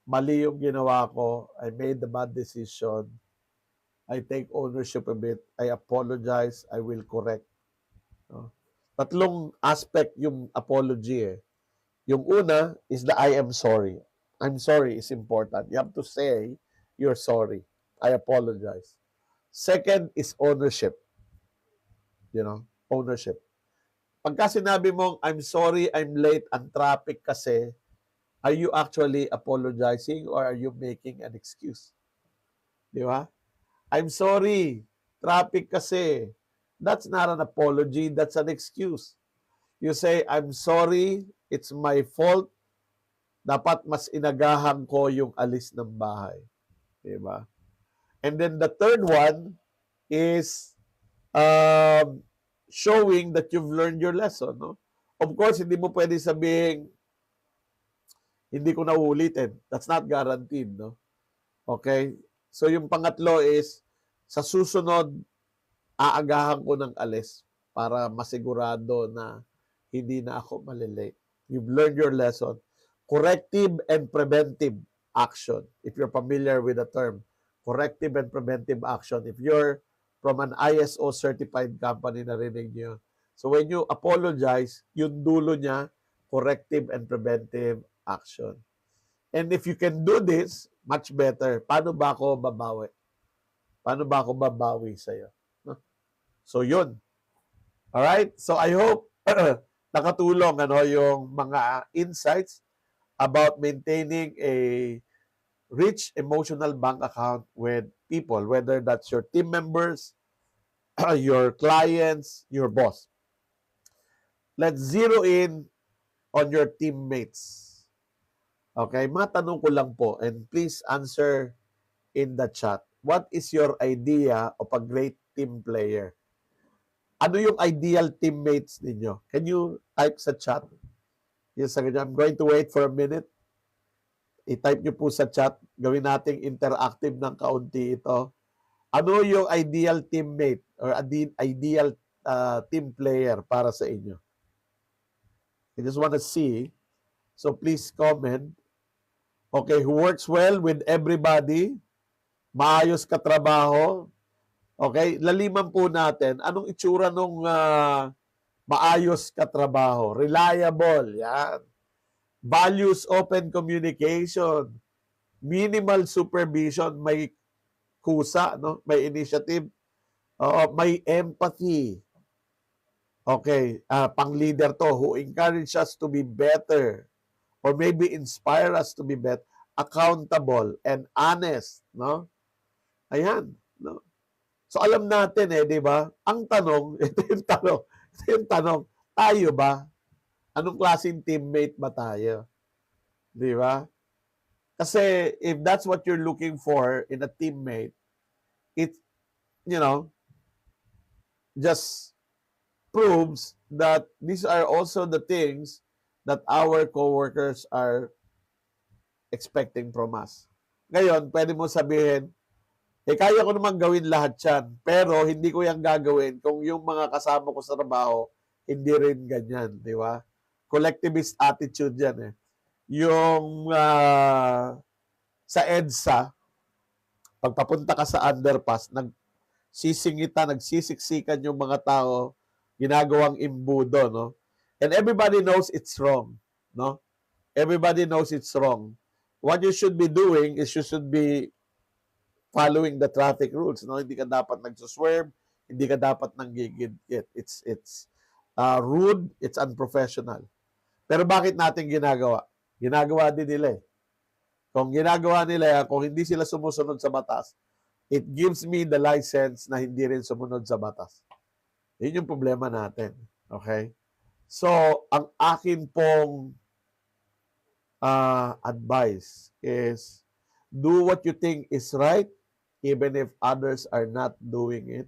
mali yung ginawa ko, I made the bad decision, I take ownership of it, I apologize, I will correct. No? Tatlong aspect yung apology eh. Yung una is the I am sorry. I'm sorry is important. You have to say, you're sorry. I apologize. Second is ownership. Ownership. Pagka sinabi mong, I'm sorry, I'm late, ang traffic kasi, are you actually apologizing or are you making an excuse? Di ba? I'm sorry, traffic kasi. That's not an apology, that's an excuse. You say, I'm sorry, it's my fault, dapat mas inagahan ko yung alis ng bahay. Di ba? And then the third one is showing that you've learned your lesson. No? Of course, hindi mo pwede sabihin, hindi ko na uulitin. That's not guaranteed. No? Okay? So yung pangatlo is, sa susunod, aagahan ko ng alis para masigurado na hindi na ako malilate. You've learned your lesson. Corrective and preventive action. If you're familiar with the term, corrective and preventive action. If you're from an ISO certified company, narinig nyo. So when you apologize, yung dulo niya, corrective and preventive action. And if you can do this, much better. Paano ba ako babawi? Paano ba ako babawi sa'yo? No? So yun. Alright? So I hope nakatulong yung mga insights about maintaining a rich emotional bank account with people, whether that's your team members, your clients, your boss. Let's zero in on your teammates. Okay, matanong ko lang po, and please answer in the chat. What is your idea of a great team player? Ano yung ideal teammates ninyo? Can you type sa chat? Yes, I'm going to wait for a minute. I-type nyo po sa chat. Gawin nating interactive ng kaunti ito. Ano yung ideal teammate or ideal team player para sa inyo? I just want to see. So please comment. Okay, who works well with everybody? Maayos katrabaho? Okay, laliman po natin. Anong itsura nung maayos katrabaho? Reliable, yan. Values open communication. Minimal supervision, may kusa, no? May initiative. May empathy. Okay, pang-leader to who encourage us to be better or maybe inspire us to be better, accountable and honest, no? Ayan, no? So alam natin di ba? Ang tanong, ito yung tanong, tayo ba? Anong klaseng teammate ba tayo? Di ba? Kasi if that's what you're looking for in a teammate, it, you know, just proves that these are also the things that our coworkers are expecting from us. Ngayon, pwede mo sabihin, kaya ko naman gawin lahat yan, pero hindi ko yan gagawin kung yung mga kasama ko sa trabaho, hindi rin ganyan, di ba? Collectivist attitude yan eh. Yung sa EDSA, pagpapunta ka sa underpass, nagsisiksikan yung mga tao, ginagawang imbudo, no? And everybody knows it's wrong, no? Everybody knows it's wrong. What you should be doing is you should be following the traffic rules, no? Hindi ka dapat nagsuswerve, hindi ka dapat nanggigit. It's rude, it's unprofessional. Pero bakit natin ginagawa? Ginagawa din nila eh. Kung ginagawa nila, kung hindi sila sumusunod sa batas, it gives me the license na hindi rin sumunod sa batas. Yun yung problema natin. Okay? So, ang akin pong advice is do what you think is right even if others are not doing it.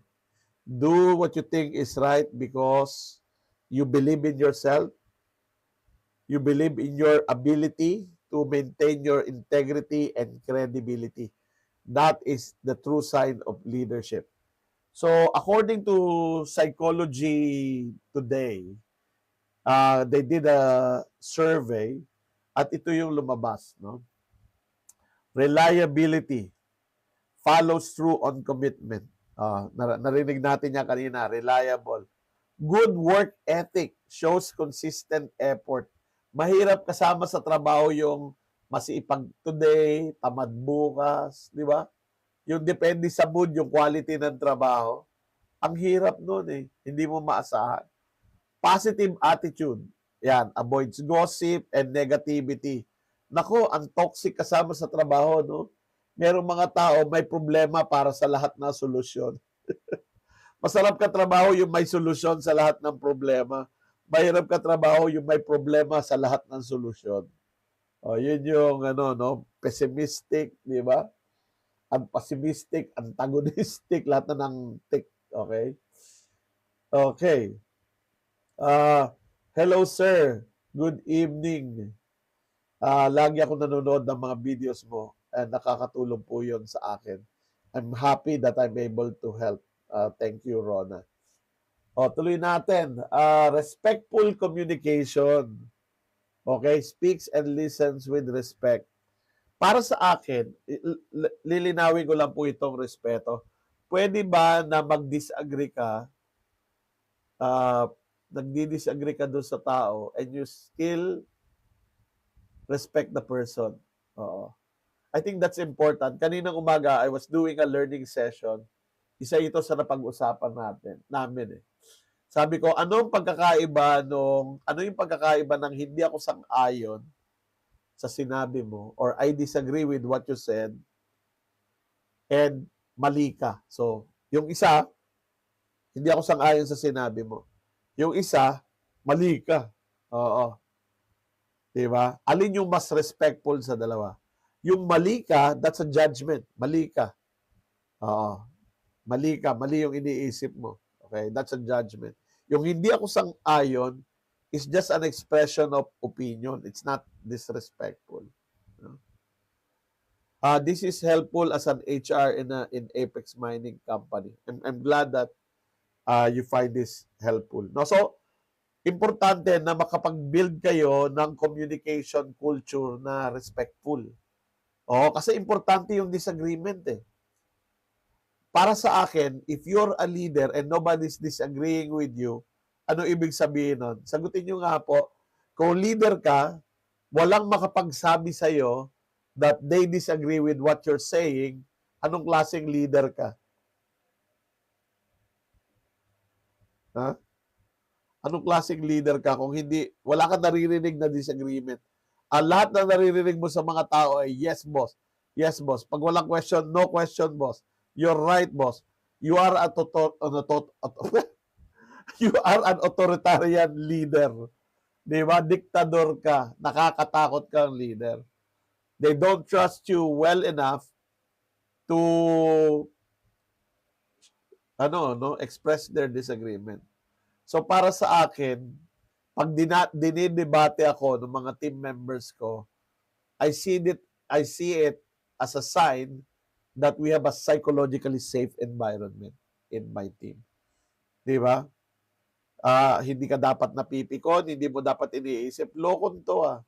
Do what you think is right because you believe in yourself. You believe in your ability to maintain your integrity and credibility. That is the true sign of leadership. So, according to Psychology Today, they did a survey at ito yung lumabas, no? Reliability follows through on commitment. Narinig natin yan kanina, reliable. Good work ethic shows consistent effort. Mahirap kasama sa trabaho yung masipag today, tamad bukas, di ba? Yung depende sa mood, yung quality ng trabaho. Ang hirap nun eh. Hindi mo maasahan. Positive attitude. Yan, avoids gossip and negativity. Nako, ang toxic kasama sa trabaho, no? Merong mga tao may problema para sa lahat ng solusyon. Masarap ka trabaho yung may solusyon sa lahat ng problema. Mahirap ka trabaho yung may problema sa lahat ng solusyon. Yun yung pessimistic, di ba? Ang pessimistic, antagonistic, lahat na ng tick. Okay? Okay. Hello sir. Good evening. Lagi ako nanonood ng mga videos mo and nakakatulong po yun sa akin. I'm happy that I'm able to help. Thank you, Rona. Tuloy natin. Respectful communication. Okay? Speaks and listens with respect. Para sa akin, lilinawin ko lang po itong respeto. Pwede ba na mag-disagree ka, nagdi-disagree ka doon sa tao and you still respect the person? Oo. I think that's important. Kaninang umaga, I was doing a learning session. Isa ito sa napag-usapan namin eh. Sabi ko, ano yung pagkakaiba ng hindi ako sang-ayon sa sinabi mo or I disagree with what you said and mali ka. So, yung isa, hindi ako sang-ayon sa sinabi mo. Yung isa, mali ka. Oo. Diba? Alin yung mas respectful sa dalawa? Yung mali ka, that's a judgment. Mali ka. Oo. Mali ka. Mali yung iniisip mo. Okay? That's a judgment. Yung hindi ako sang-ayon is just an expression of opinion. It's not disrespectful. This is helpful as an HR in Apex Mining Company. I'm glad that you find this helpful. No, so importante na makapag-build kayo ng communication culture na respectful. Kasi importante yung disagreement eh. Para sa akin, if you're a leader and nobody's disagreeing with you, ano ibig sabihin nun? Sagutin nyo nga po, kung leader ka, walang makapagsabi sa'yo that they disagree with what you're saying, anong klaseng leader ka? Ha? Anong klaseng leader ka kung hindi, wala kang naririnig na disagreement? Lahat na naririnig mo sa mga tao ay, yes, boss. Yes, boss. Pag walang question, no question, boss. You're right, boss. You are you are an authoritarian leader. Di ba? Diktador ka. Nakakatakot kang leader. They don't trust you well enough to express their disagreement. So para sa akin, pag dinidebate ako ng mga team members ko, I see it as a sign that we have a psychologically safe environment in my team. Di ba? Hindi ka dapat napipikon, hindi mo dapat iniisip, lokon to ah.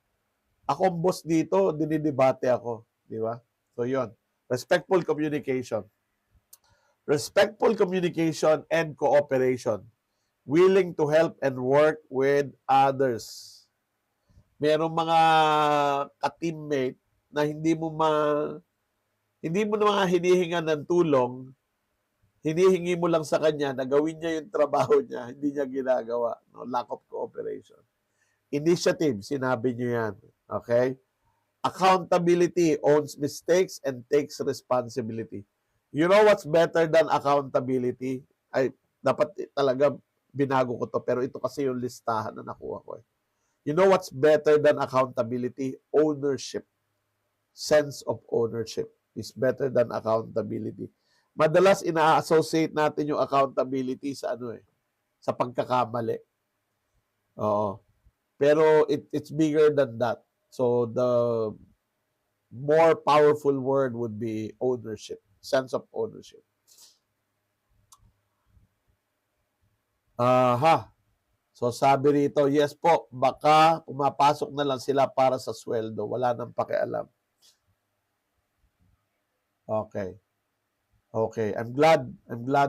Ako ang boss dito, dinidebate ako. Di ba? So yun. Respectful communication. Respectful communication and cooperation. Willing to help and work with others. Merong mga ka-teammate na hindi mo na mga hinihingan ng tulong, hinihingi mo lang sa kanya na gawin niya yung trabaho niya, hindi niya ginagawa. No? Lack of cooperation. Initiative, sinabi niyo yan. Okay? Accountability, owns mistakes and takes responsibility. You know what's better than accountability? Ay, dapat talaga binago ko to, pero ito kasi yung listahan na nakuha ko. You know what's better than accountability? Ownership. Sense of ownership is better than accountability. Madalas ina-associate natin yung accountability sa sa pagkakamali. Oo. Pero it's bigger than that. So the more powerful word would be ownership, sense of ownership. So sabi rito, yes po, baka pumapasok na lang sila para sa sweldo. Wala nang pakialam. Okay. Okay. I'm glad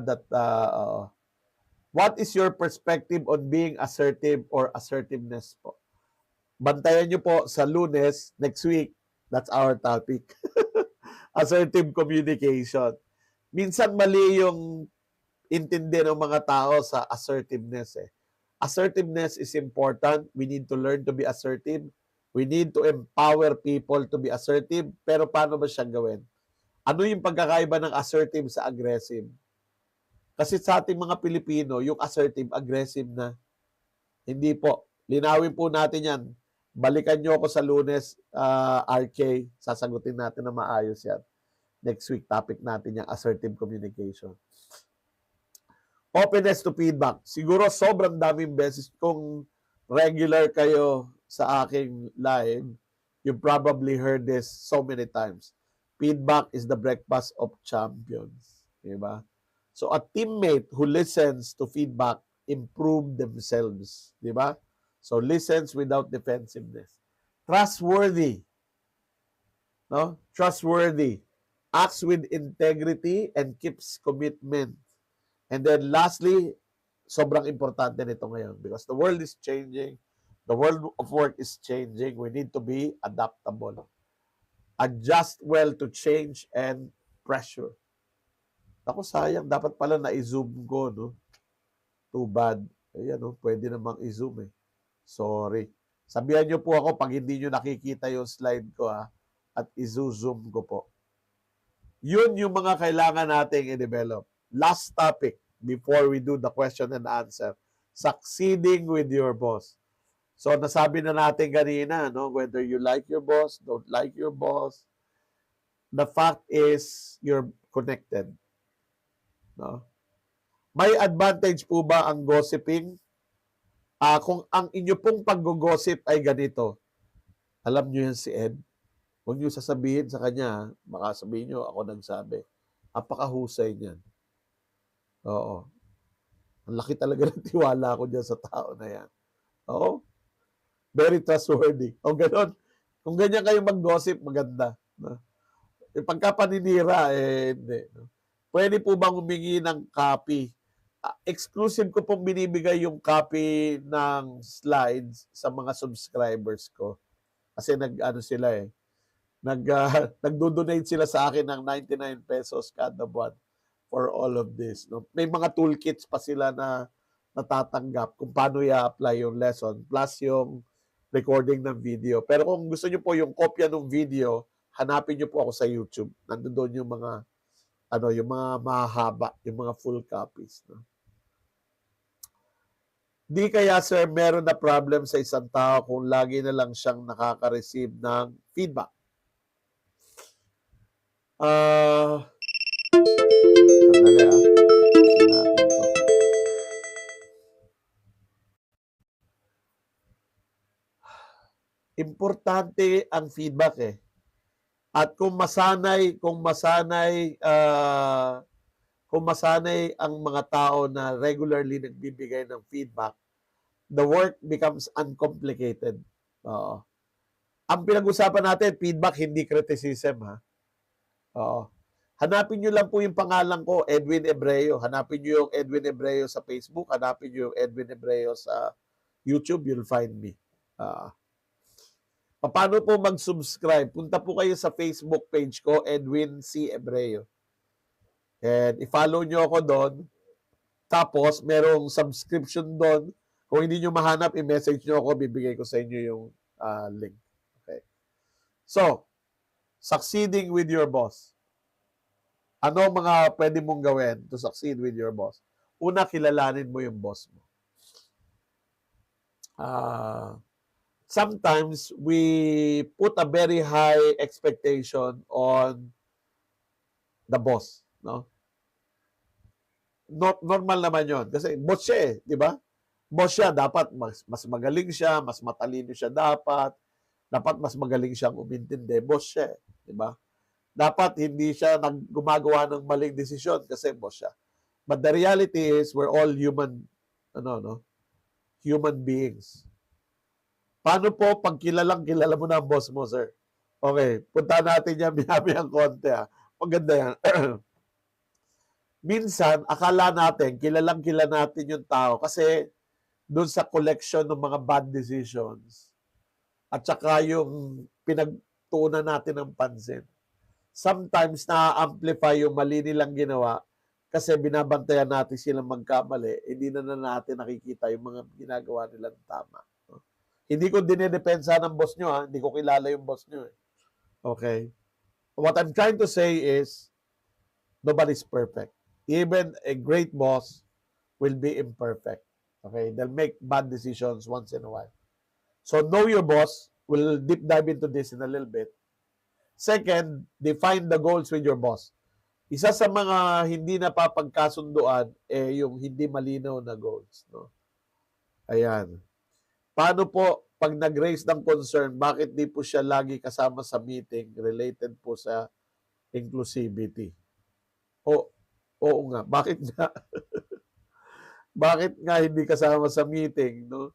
that what is your perspective on being assertive or assertiveness po? Bantayan nyo po sa Lunes, next week. That's our topic. Assertive communication. Minsan mali yung intindi ng mga tao sa assertiveness eh. Assertiveness is important. We need to learn to be assertive. We need to empower people to be assertive. Pero paano ba siya gawin? Ano yung pagkakaiba ng assertive sa aggressive? Kasi sa ating mga Pilipino, yung assertive, aggressive na. Hindi po. Linawin po natin yan. Balikan nyo ako sa Lunes, RK. Sasagutin natin na maayos yan. Next week, topic natin yung assertive communication. Openness to feedback. Siguro sobrang daming beses kung regular kayo sa aking live, you probably heard this so many times. Feedback is the breakfast of champions. Diba? So a teammate who listens to feedback improve themselves. Diba? So listens without defensiveness. Trustworthy. No? Trustworthy. Acts with integrity and keeps commitment. And then lastly, sobrang importante nito ngayon because the world is changing. The world of work is changing. We need to be adaptable. Adjust well to change and pressure. Ako sayang, dapat pala na-zoom ko, no? Too bad. Ayan, no? Pwede namang i-zoom eh. Sorry. Sabihan nyo po ako pag hindi nyo nakikita yung slide ko at i-zoom ko po. Yun yung mga kailangan nating i-develop. Last topic before we do the question and answer. Succeeding with your boss. So nasabi na natin kanina, no? Whether you like your boss, don't like your boss, the fact is you're connected. No? May advantage po ba ang gossiping? Kung ang inyo pong pag-gossip ay ganito, alam nyo yan si Ed, huwag nyo sasabihin sa kanya, baka sabihin nyo, ako nagsabi. Apakahusay niyan. Oo. Ang laki talaga ng tiwala ko dyan sa tao na yan. Oo. Very trustworthy. O ganon. Kung ganyan kayo mag-gossip, maganda. No? E pagka paninira, hindi. No? Pwede po bang humingi ng copy? Exclusive ko pong binibigay yung copy ng slides sa mga subscribers ko. Kasi nagdo-donate sila sa akin ng 99 pesos kada buwan for all of this. No? May mga toolkits pa sila na natatanggap kung paano i-apply yung lesson plus yung recording ng video. Pero kung gusto nyo po yung kopya ng video, hanapin nyo po ako sa YouTube. Nandoon yung mga yung mga mahaba, yung mga full copies. No? Di kaya sir, meron na problem sa isang tao kung lagi na lang siyang nakaka-receive ng feedback. Ah, sandali Ayusin natin 'to. Importante ang feedback, eh. At kung masanay ang mga tao na regularly nagbibigay ng feedback, the work becomes uncomplicated. Oo. Ang pinag-usapan natin, feedback, hindi criticism, ha? Oo. Hanapin niyo lang po yung pangalan ko, Edwin Ebreo. Hanapin niyo yung Edwin Ebreo sa Facebook, hanapin niyo yung Edwin Ebreo sa YouTube, you'll find me. Ah, paano po mag-subscribe? Punta po kayo sa Facebook page ko, Edwin C. Ebreo. And i-follow niyo ako doon. Tapos, merong subscription doon. Kung hindi nyo mahanap, i-message nyo ako, bibigay ko sa inyo yung link. Okay. So, succeeding with your boss. Ano mga pwede mong gawin to succeed with your boss? Una, kilalanin mo yung boss mo. Sometimes, we put a very high expectation on the boss. No? Not normal naman yon kasi boss siya di ba? Boss siya, dapat mas magaling siya, mas matalino siya dapat mas magaling siyang umintindi. Boss siya di ba? Dapat hindi siya gumagawa ng maling desisyon kasi boss siya. But the reality is we're all human human beings. Paano po pag kilala mo na ang boss mo, sir? Okay, punta natin yan miyami ang konti Maganda yan. Minsan, akala natin, kilala natin yung tao kasi doon sa collection ng mga bad decisions at saka yung pinagtuunan natin ng pansin. Sometimes na-amplify yung mali nilang ginawa kasi binabantayan natin silang magkamali, hindi na natin nakikita yung mga ginagawa nilang tama. Hindi ko dinedepensa ng boss nyo hindi ko kilala yung boss nyo. Okay? What I'm trying to say is, nobody's perfect. Even a great boss will be imperfect. Okay? They'll make bad decisions once in a while. So know your boss. We'll deep dive into this in a little bit. Second, define the goals with your boss. Isa sa mga hindi napapagkasunduan yung hindi malinaw na goals. No? Ayan. Paano po pag nag-raise ng concern, bakit di po siya lagi kasama sa meeting related po sa inclusivity? Oo nga. Bakit nga? Bakit nga hindi kasama sa meeting? No?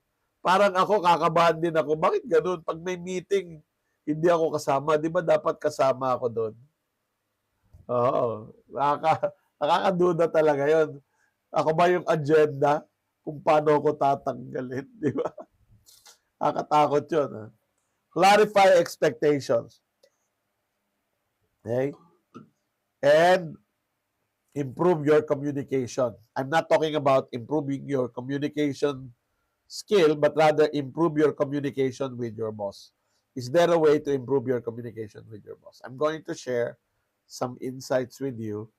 Parang ako, kakabahan din ako. Bakit ganun? Pag may meeting, hindi ako kasama. Di ba dapat kasama ako doon? Oo. Nakakaduda talaga yon. Ako ba yung agenda kung paano ako tatanggalin? Di ba? Nakakatakot yun. Clarify expectations. Okay? And improve your communication. I'm not talking about improving your communication skill, but rather improve your communication with your boss. Is there a way to improve your communication with your boss? I'm going to share some insights with you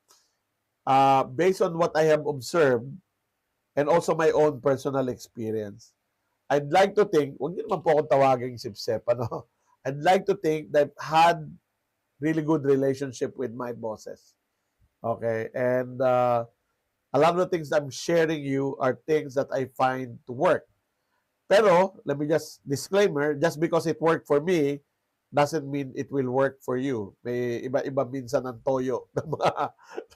based on what I have observed and also my own personal experience. I'd like to think, huwag niyo naman po akong tawaging sipsep, ano? I'd like to think that I've had really good relationship with my bosses. Okay? And a lot of the things I'm sharing you are things that I find to work. Pero, let me just, disclaimer, just because it worked for me, doesn't mean it will work for you. May iba-iba minsan ang toyo ng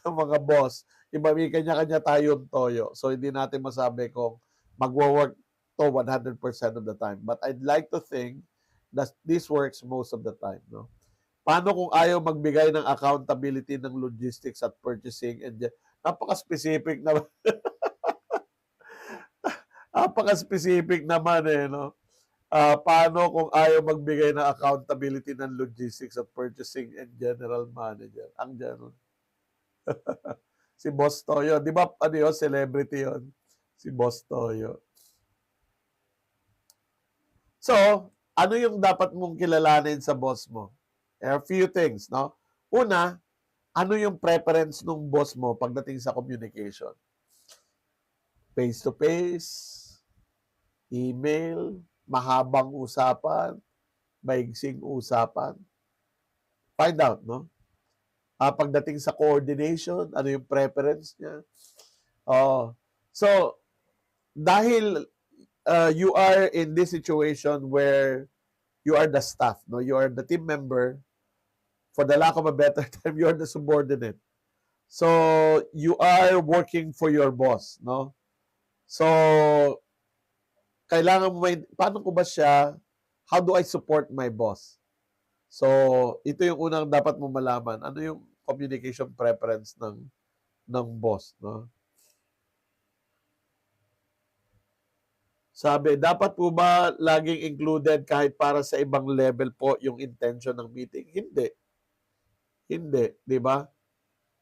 mga boss. May kanya-kanya tayong toyo. So, hindi natin masabi kung magwo-work to 100% of the time. But I'd like to think that this works most of the time. No? Paano kung ayaw magbigay ng accountability ng logistics at purchasing? And napaka-specific na napaka-specific naman no? Paano kung ayaw magbigay ng accountability ng logistics at purchasing and general manager? Ang gano'n. Si Boss Toyo. Di ba, ano yun? Celebrity yun. Si Boss Toyo. So, ano yung dapat mong kilalanin sa boss mo? There are a few things, no? Una, ano yung preference ng boss mo pagdating sa communication? Face-to-face, email, mahabang usapan, maigsing usapan. Find out, no? Pagdating sa coordination, ano yung preference niya. So, dahil you are in this situation where you are the staff, no? You are the team member. For the lack of a better term, you are the subordinate. So, you are working for your boss, no? So, kailangan mo paano ko ba siya, how do I support my boss? So, ito yung unang dapat mo malaman. Ano yung communication preference ng boss, no? Sabi, dapat po ba laging included kahit para sa ibang level po yung intention ng meeting? Hindi. Hindi, di ba?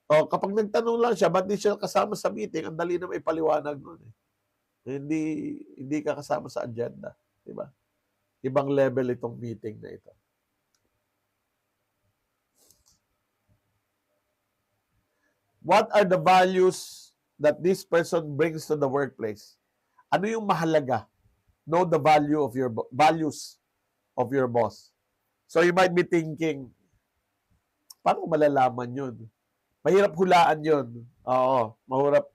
O kapag nagtanong lang siya, ba't di siya kasama sa meeting? Ang dali na may paliwanag nun eh. Hindi, hindi ka kasama sa agenda. Di ba? Ibang level itong meeting na ito. What are the values that this person brings to the workplace? Ano yung mahalaga? Know the value of your values of your boss. So you might be thinking, paano malalaman yun? Mahirap hulaan yun. Oo,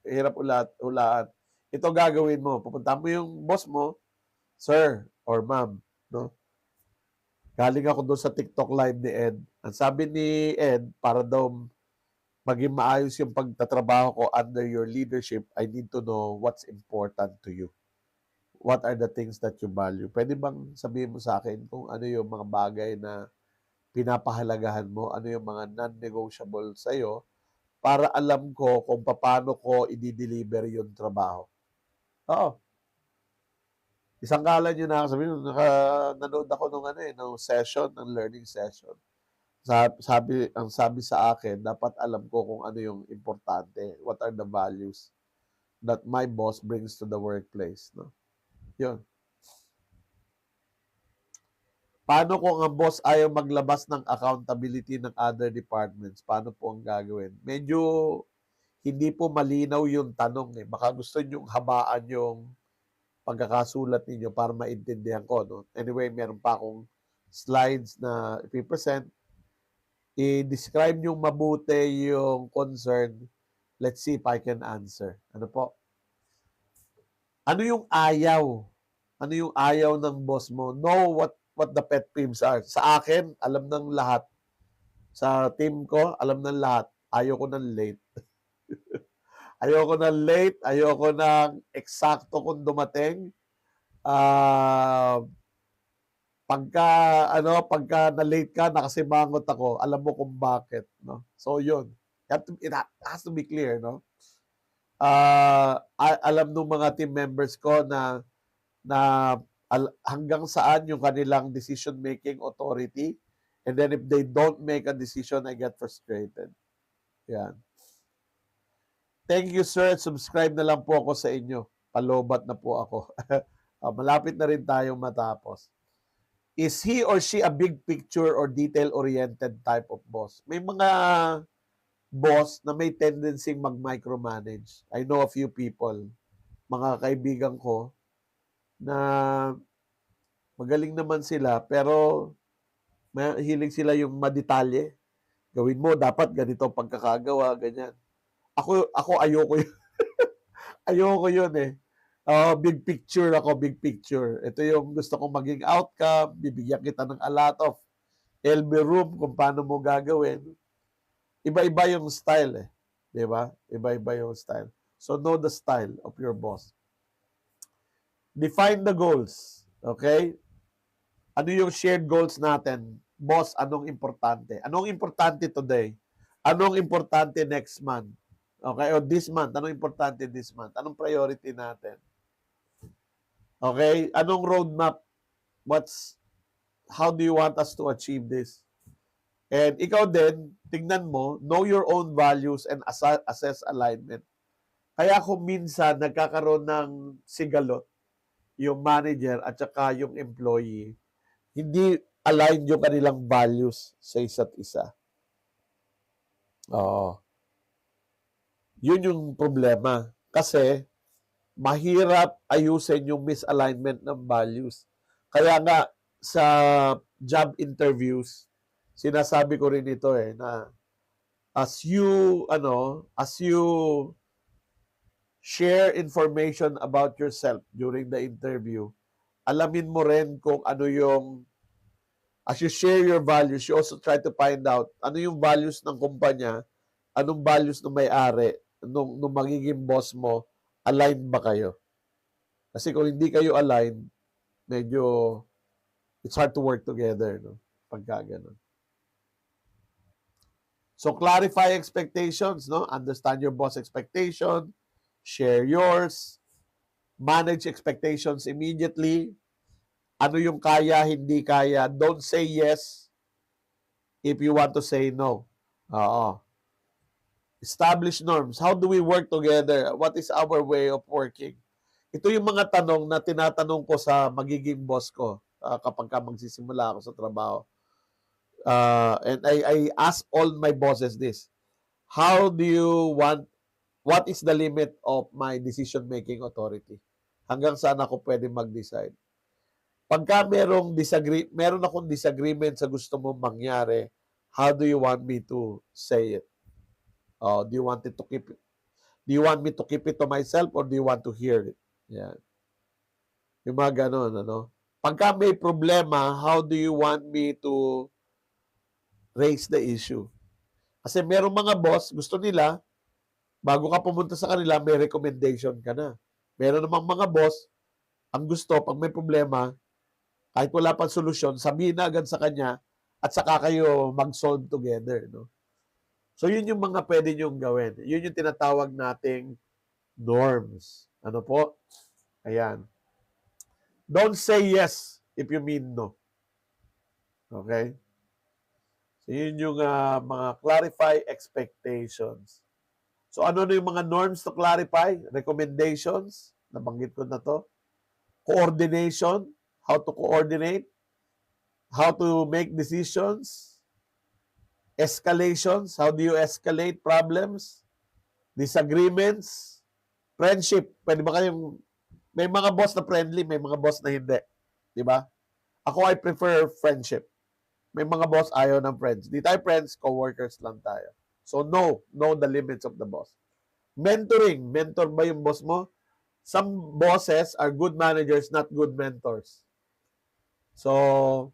hirap hulaan. Ito gagawin mo. Pupunta mo yung boss mo, sir or ma'am, no? Galing ako doon sa TikTok live ni Ed. Ang sabi ni Ed, para daw maging maayos yung pagtatrabaho ko under your leadership, I need to know what's important to you. What are the things that you value? Pwede bang sabihin mo sa akin kung ano yung mga bagay na pinapahalagahan mo, ano yung mga non-negotiable sa'yo, para alam ko kung paano ko i-deliver yung trabaho. Oo. Isang kalan yun na sabi, nanood ako nung session, ng learning session. Ang sabi sa akin, dapat alam ko kung ano yung importante. What are the values that my boss brings to the workplace, no? Yun. Paano kung ang boss ayaw maglabas ng accountability ng other departments? Paano po ang gagawin? Medyo hindi po malinaw yung tanong eh. Baka gusto nyong habaan yung pagkakasulat ninyo para maintindihan ko, no? Anyway, meron pa akong slides na i-present. I-describe nyo mabuti yung concern. Let's see if I can answer. Ano po? Ano yung ayaw? Ano yung ayaw ng boss mo? Know what the pet peeves are. Sa akin, alam ng lahat. Sa team ko, alam ng lahat. Ayaw ko ng late. Ayoko ng late. Ayoko ng eksakto kung dumating. Pagka na-late ka, nakasimangot ako, alam mo kung bakit, no? So, yun. It has to be clear, no? Alam ng mga team members ko na hanggang saan yung kanilang decision-making authority. And then if they don't make a decision, I get frustrated. Yan. Thank you, sir. Subscribe na lang po ako sa inyo. Palobat na po ako. Malapit na rin tayong matapos. Is he or she a big picture or detail-oriented type of boss? May mga boss na may tendency mag-micromanage. I know a few people, mga kaibigan ko, na magaling naman sila, pero mahilig sila yung madetalye. Gawin mo, dapat ganito pagkakagawa, ganyan. Ako ayoko yun. Ayoko yun eh. Big picture ako, big picture. Ito yung gusto kong maging outcome. Bibigyan kita ng a lot of LB room kung paano mo gagawin. Iba-iba yung style eh. Di ba? Iba-iba yung style. So, know the style of your boss. Define the goals. Okay? Ano yung shared goals natin? Boss, anong importante? Anong importante today? Anong importante next month? Okay? O this month, anong importante this month? Anong priority natin? Okay? Anong roadmap? How do you want us to achieve this? And ikaw din, tingnan mo, know your own values and assess alignment. Kaya kung minsan nagkakaroon ng sigalot, yung manager at saka yung employee, hindi aligned yung kanilang values sa isa't isa. Oo. Yun yung problema. Kasi, mahirap ayusin yung misalignment ng values. Kaya nga, sa job interviews, sinasabi ko rin ito na as you share information about yourself during the interview, alamin mo rin kung ano yung, as you share your values, you also try to find out ano yung values ng kumpanya, anong values ng may-ari, nung magiging boss mo, align ba kayo? Kasi kung hindi kayo align, medyo it's hard to work together, no? Pagka ganun. So clarify expectations, no? Understand your boss expectation, share yours, manage expectations immediately. Ano yung kaya, hindi kaya. Don't say yes if you want to say no. Oo. Establish norms. How do we work together? What is our way of working? Ito yung mga tanong na tinatanong ko sa magiging boss ko kapag magsisimula ako sa trabaho. And I ask all my bosses this. How do you want, what is the limit of my decision-making authority? Hanggang saan ako pwede mag-decide? Pagka meron akong disagreement sa gusto mong mangyari, how do you want me to say it? Do you want me to keep it to myself or do you want to hear it? Yan. Yung mga ganun, ano? Pagka may problema, how do you want me to raise the issue? Kasi merong mga boss, gusto nila, bago ka pumunta sa kanila, may recommendation ka na. Meron namang mga boss, ang gusto, pag may problema, kahit wala pang solusyon, sabihin na agad sa kanya at saka kayo mag-solve together. No? So, yun yung mga pwede nyong gawin. Yun yung tinatawag nating norms. Ano po? Ayan. Don't say yes if you mean no. Okay? So, yun yung mga clarify expectations. So, ano na yung mga norms to clarify? Recommendations, nabanggit ko na to. Coordination, how to coordinate, how to make decisions, escalations, how do you escalate problems, disagreements, friendship. Pwede ba kayong, may mga boss na friendly, may mga boss na hindi. Di ba? Ako, I prefer friendship. May mga boss ayaw ng friends. Di tayo friends, co-workers lang tayo. So, know the limits of the boss. Mentoring. Mentor ba yung boss mo? Some bosses are good managers, not good mentors. So,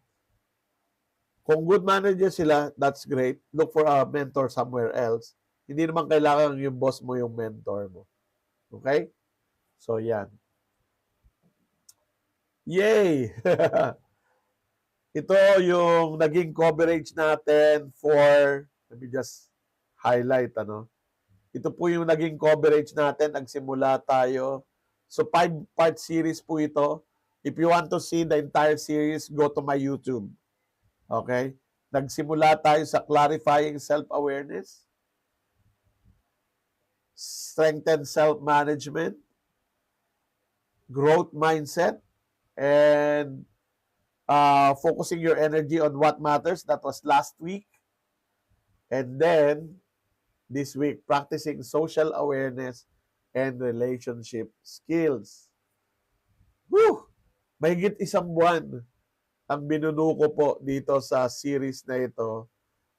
kung good manager sila, that's great. Look for a mentor somewhere else. Hindi naman kailangan yung boss mo yung mentor mo. Okay? So, yan. Yay! Ito yung naging coverage natin for, let me just highlight, ano. Ito po yung naging coverage natin. Nagsimula tayo. So, 5-part series po ito. If you want to see the entire series, go to my YouTube. Okay? Nagsimula tayo sa clarifying self-awareness, strengthen self-management, growth mindset, and focusing your energy on what matters. That was last week. And then, this week, practicing social awareness and relationship skills. Whew! Mahigit isang buwan ang binuno ko po dito sa series na ito.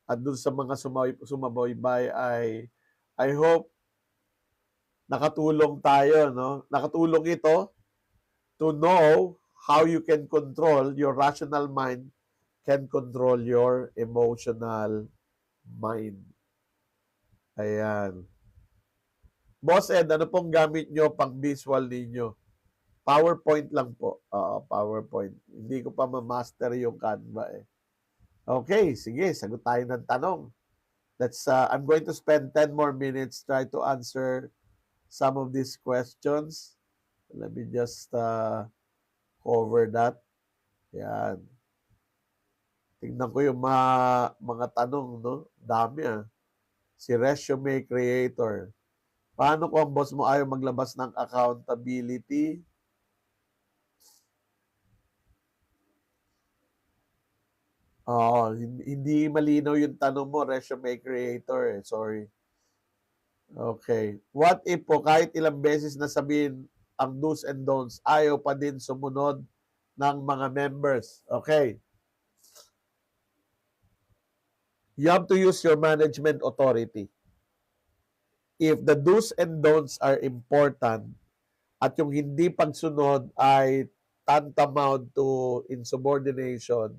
At dun sa mga sumabaybay ay I hope nakatulong tayo, no? Nakatulong ito to know how you can control your rational mind can control your emotional mind. Ayan. Boss Ed, ano pong gamit nyo pang visual ninyo? PowerPoint lang po. PowerPoint. Hindi ko pa ma-master yung Canva eh. Okay, sige, sagot tayo ng tanong. I'm going to spend 10 more minutes try to answer some of these questions. Let me just cover that. Yan. Tingnan ko yung mga tanong, no? Dami Si Resume Creator. Paano kung ang boss mo ayaw maglabas ng accountability? Hindi malinaw yung tanong mo, Resume Creator. Sorry. Okay. What if po kahit ilang beses na sabihin ang do's and don'ts, ayaw pa din sumunod ng mga members? Okay. You have to use your management authority. If the do's and don'ts are important at yung hindi pagsunod ay tantamount to insubordination,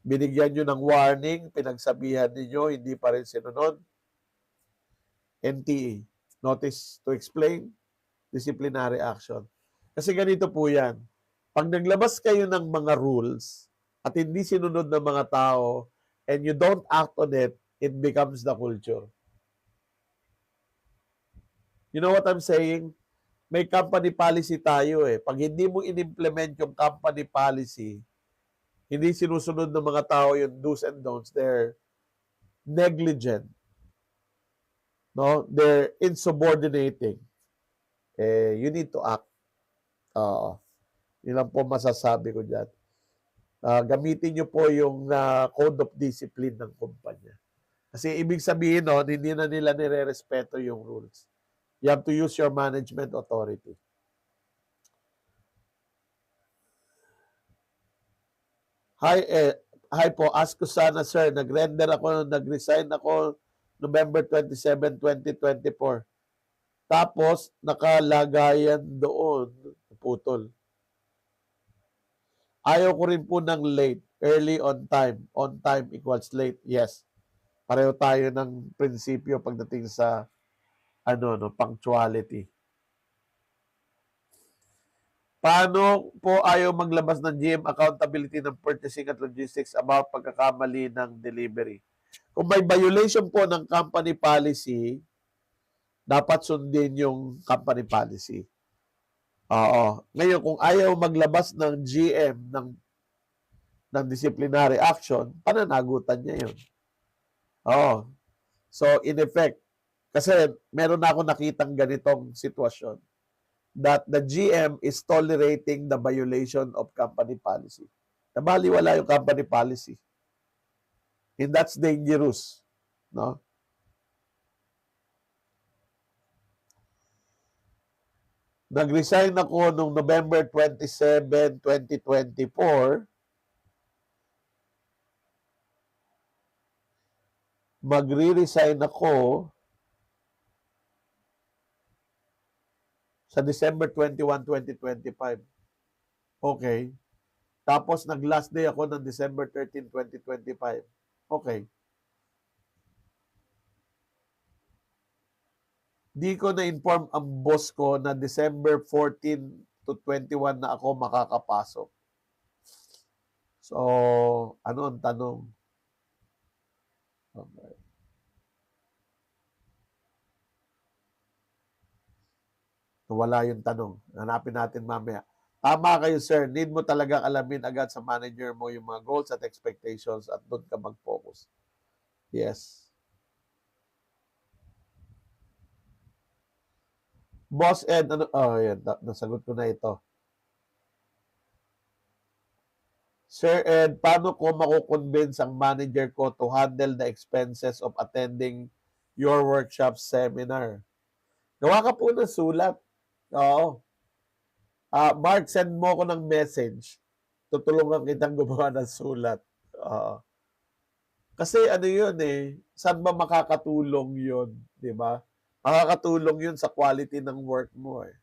binigyan nyo ng warning, pinagsabihan ninyo, hindi pa rin sinunod, NTE, Notice to Explain, Disciplinary Action. Kasi ganito po yan. Pag naglabas kayo ng mga rules at hindi sinunod ng mga tao and you don't act on it, it becomes the culture. You know what I'm saying? May company policy tayo eh. Pag hindi mo in-implement yung company policy, hindi sinusunod ng mga tao yung do's and don'ts, they're negligent. No? They're insubordinating. You need to act. Yun lang po masasabi ko dyan. Gamitin nyo po yung code of discipline ng kumpanya. Kasi ibig sabihin nun, hindi na nila nire-respeto yung rules. You have to use your management authority. Hi po, ask ko sana sir, nag-resign ako November 27, 2024. Tapos, nakalagayan doon, putol. Ayaw ko rin po ng late, early on time. On time equals late, yes. Pareho tayo ng prinsipyo pagdating sa punctuality. Paano po ayaw maglabas ng GM accountability ng purchasing at logistics about pagkakamali ng delivery? Kung may violation po ng company policy, dapat sundin yung company policy. Oo. Ngayon, kung ayaw maglabas ng GM ng disciplinary action, pananagutan niya yun. Oo. So, in effect, kasi meron na ako nakitang ganitong sitwasyon that the GM is tolerating the violation of company policy. Nabaliwala yung company policy. And that's dangerous. No? Nag-resign ako noong November 27, 2024. Magre-resign ako sa December 21, 2025. Okay. Tapos nag-last day ako ng December 13, 2025. Okay. Di ko na-inform ang boss ko na December 14 to 21 na ako makakapasok. So, ano ang tanong? Okay. Wala yung tanong. Hanapin natin mamaya. Tama kayo, sir. Need mo talagang alamin agad sa manager mo yung mga goals at expectations at doon ka mag-focus. Yes. Boss Ed, yan, nasagot ko na ito. Sir Ed, paano ko makukonvince ang manager ko to handle the expenses of attending your workshop seminar? Gawa ka po ng sulat. Oo. Mark, send mo ko ng message. Tutulungan kitang gumawa ng sulat. Kasi ano yun eh, saan ba makakatulong yun? Di ba? Makakatulong yun sa quality ng work mo eh.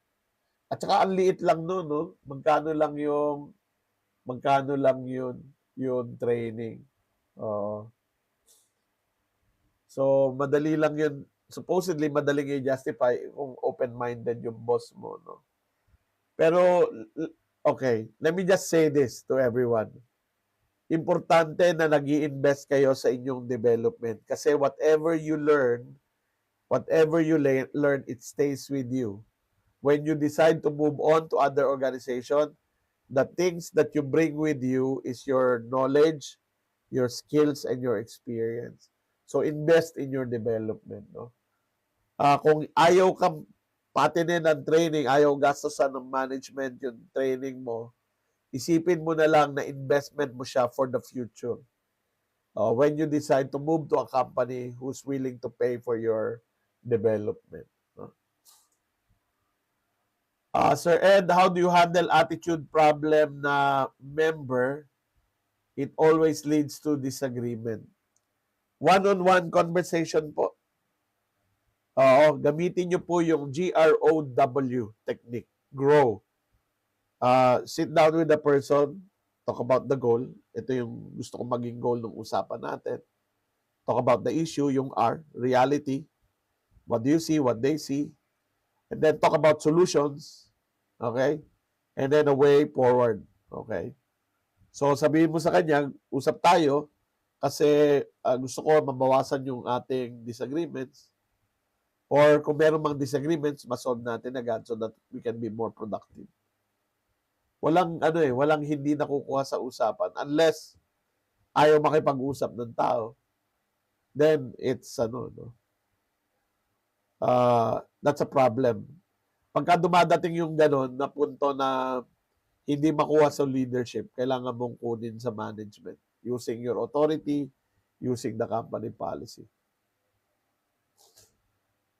At saka ang liit lang nun, no? Magkano lang yung training. So, madali lang yun. Supposedly, madaling i-justify kung open-minded yung boss mo, no? Pero, okay, let me just say this to everyone. Importante na nag-i-invest kayo sa inyong development kasi whatever you learn, it stays with you. When you decide to move on to other organization, the things that you bring with you is your knowledge, your skills, and your experience. So, invest in your development, no? Kung ayaw kang patinin ng training, ayaw gastosan ng management yung training mo, isipin mo na lang na investment mo siya for the future. When you decide to move to a company who's willing to pay for your development. Sir Ed, how do you handle attitude problem na member? It always leads to disagreement. One-on-one conversation po. Oo, gamitin nyo po yung GROW technique. Grow. Sit down with the person, talk about the goal. Ito yung gusto kong maging goal ng usapan natin. Talk about the issue, yung R, reality. What do you see, what they see. And then talk about solutions. Okay? And then a way forward. Okay? So sabihin mo sa kanya, usap tayo kasi gusto ko mabawasan yung ating disagreements. Or kung meron mang disagreements, masolve natin agad so that we can be more productive. Walang hindi nakukuha sa usapan unless ayaw makipag-usap ng tao. Then it's that's a problem. Pagka dumadating yung ganon na punto na hindi makuha sa leadership, kailangan mong kunin sa management using your authority, using the company policy.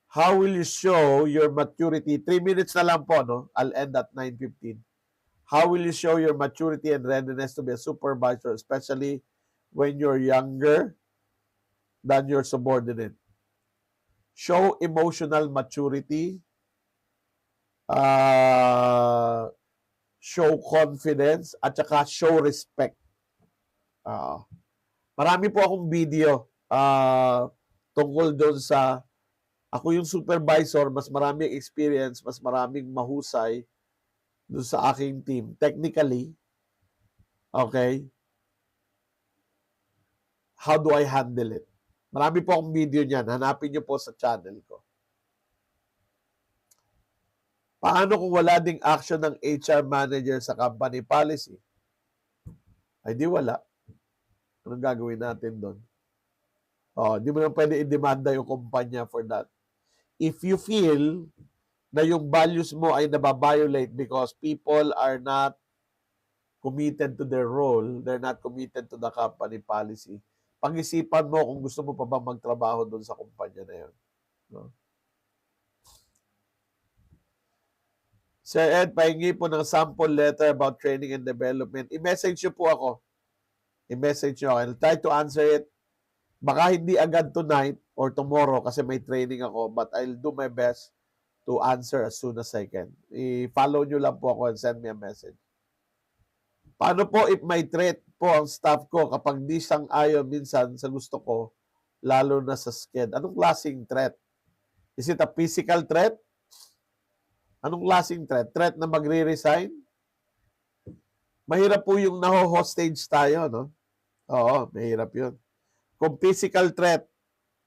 How will you show your maturity? 3 minutes na lang po, no? I'll end at 9:15. How will you show your maturity and readiness to be a supervisor, especially when you're younger than your subordinate? Show emotional maturity, show confidence, at saka show respect. Marami po akong video tungkol doon sa ako yung supervisor, mas maraming experience, mas maraming mahusay doon sa aking team. Technically, okay, how do I handle it? Marami po akong video niyan. Hanapin niyo po sa channel ko. Paano kung wala ding action ng HR manager sa company policy? Ay di wala. Anong gagawin natin doon? Di mo na pwede i-demanda yung kumpanya for that. If you feel na yung values mo ay nababiolate because people are not committed to their role, they're not committed to the company policy, pag-isipan mo kung gusto mo pa bang magtrabaho doon sa kumpanya na yun. No? Sir Ed, pahingi po ng sample letter about training and development. I-message nyo po ako. I-message nyo ako. I'll try to answer it. Baka hindi agad tonight or tomorrow kasi may training ako, but I'll do my best to answer as soon as I can. I-follow nyo lang po ako and send me a message. Paano po if may threat po ang staff ko kapag di sang-ayon minsan sa gusto ko, lalo na sa sked? Anong klaseng threat? Is it a physical threat? Anong klaseng threat? Threat na magre-resign? Mahirap po yung naho-hostage tayo, no? Oo, mahirap yun. Kung physical threat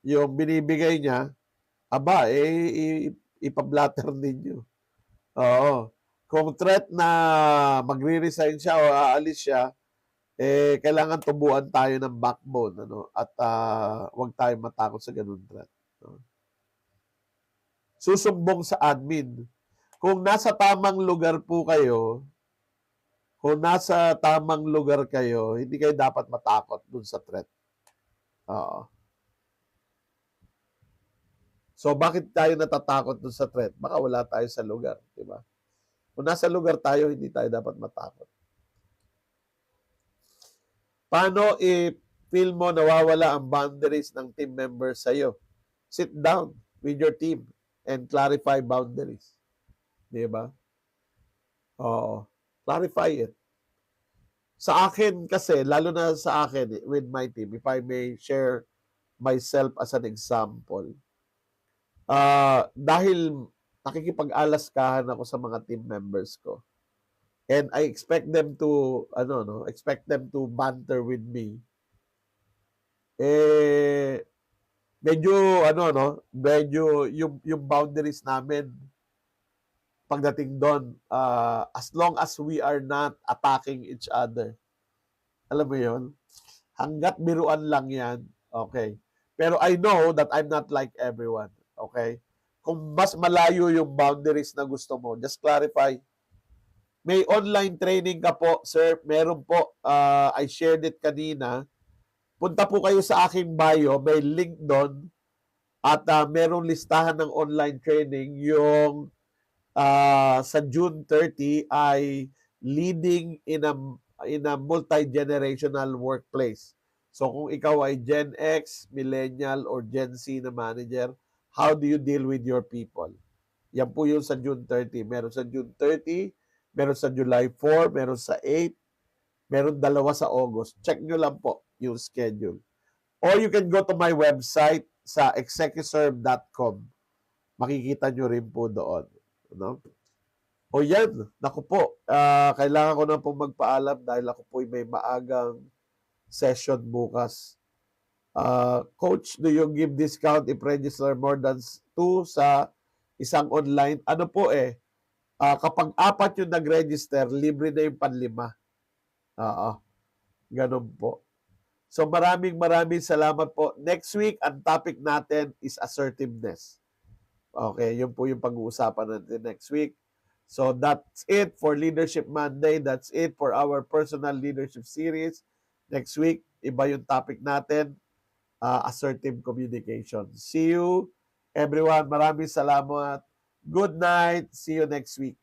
yung binibigay niya, ipablatter ninyo. Oo. Kung threat na magre-resign siya o aalis siya, kailangan tubuan tayo ng backbone, at huwag tayo matakot sa ganun threat. No? Susumbong sa admin. Kung nasa tamang lugar po kayo, hindi kayo dapat matakot dun sa threat. So, bakit tayo natatakot dun sa threat? Baka wala tayo sa lugar, di ba? Kung nasa lugar tayo, hindi tayo dapat matakot. Paano i-feel mo nawawala ang boundaries ng team members sa'yo? Sit down with your team and clarify boundaries. Di ba? Oo. Clarify it. Sa akin kasi, lalo na sa akin, with my team, if I may share myself as an example, dahil nakikipag-alaskahan ako sa mga team members ko, and I expect them to, banter with me, medyo yung boundaries namin, pagdating doon, as long as we are not attacking each other. Alam mo yun? Hanggat biruan lang yan, okay. Pero I know that I'm not like everyone, okay? Kung mas malayo yung boundaries na gusto mo, just clarify. May online training ka po, sir. Meron po. I shared it kanina. Punta po kayo sa aking bio. May link doon. At merong listahan ng online training. Yung sa June 30 ay leading in a multi-generational workplace. So kung ikaw ay Gen X, Millennial, or Gen Z na manager, how do you deal with your people? Yan po yung sa June 30. Meron sa June 30, meron sa July 4, meron sa 8, meron dalawa sa August. Check nyo lang po yung schedule. Or you can go to my website sa execuserve.com. Makikita nyo rin po doon. No? O yan, naku po, kailangan ko na po magpaalam dahil ako po may maagang session bukas. Coach, do you give discount if register more than 2 sa isang online? Ano po kapag 4 yung nag-register, libre na yung panlima. Oo, ganun po. So maraming salamat po. Next week, ang topic natin is assertiveness. Okay, yun po yung pag-uusapan natin next week. So that's it for Leadership Monday. That's it for our personal leadership series. Next week, iba yung topic natin, assertive communication. See you, everyone. Maraming salamat. Good night. See you next week.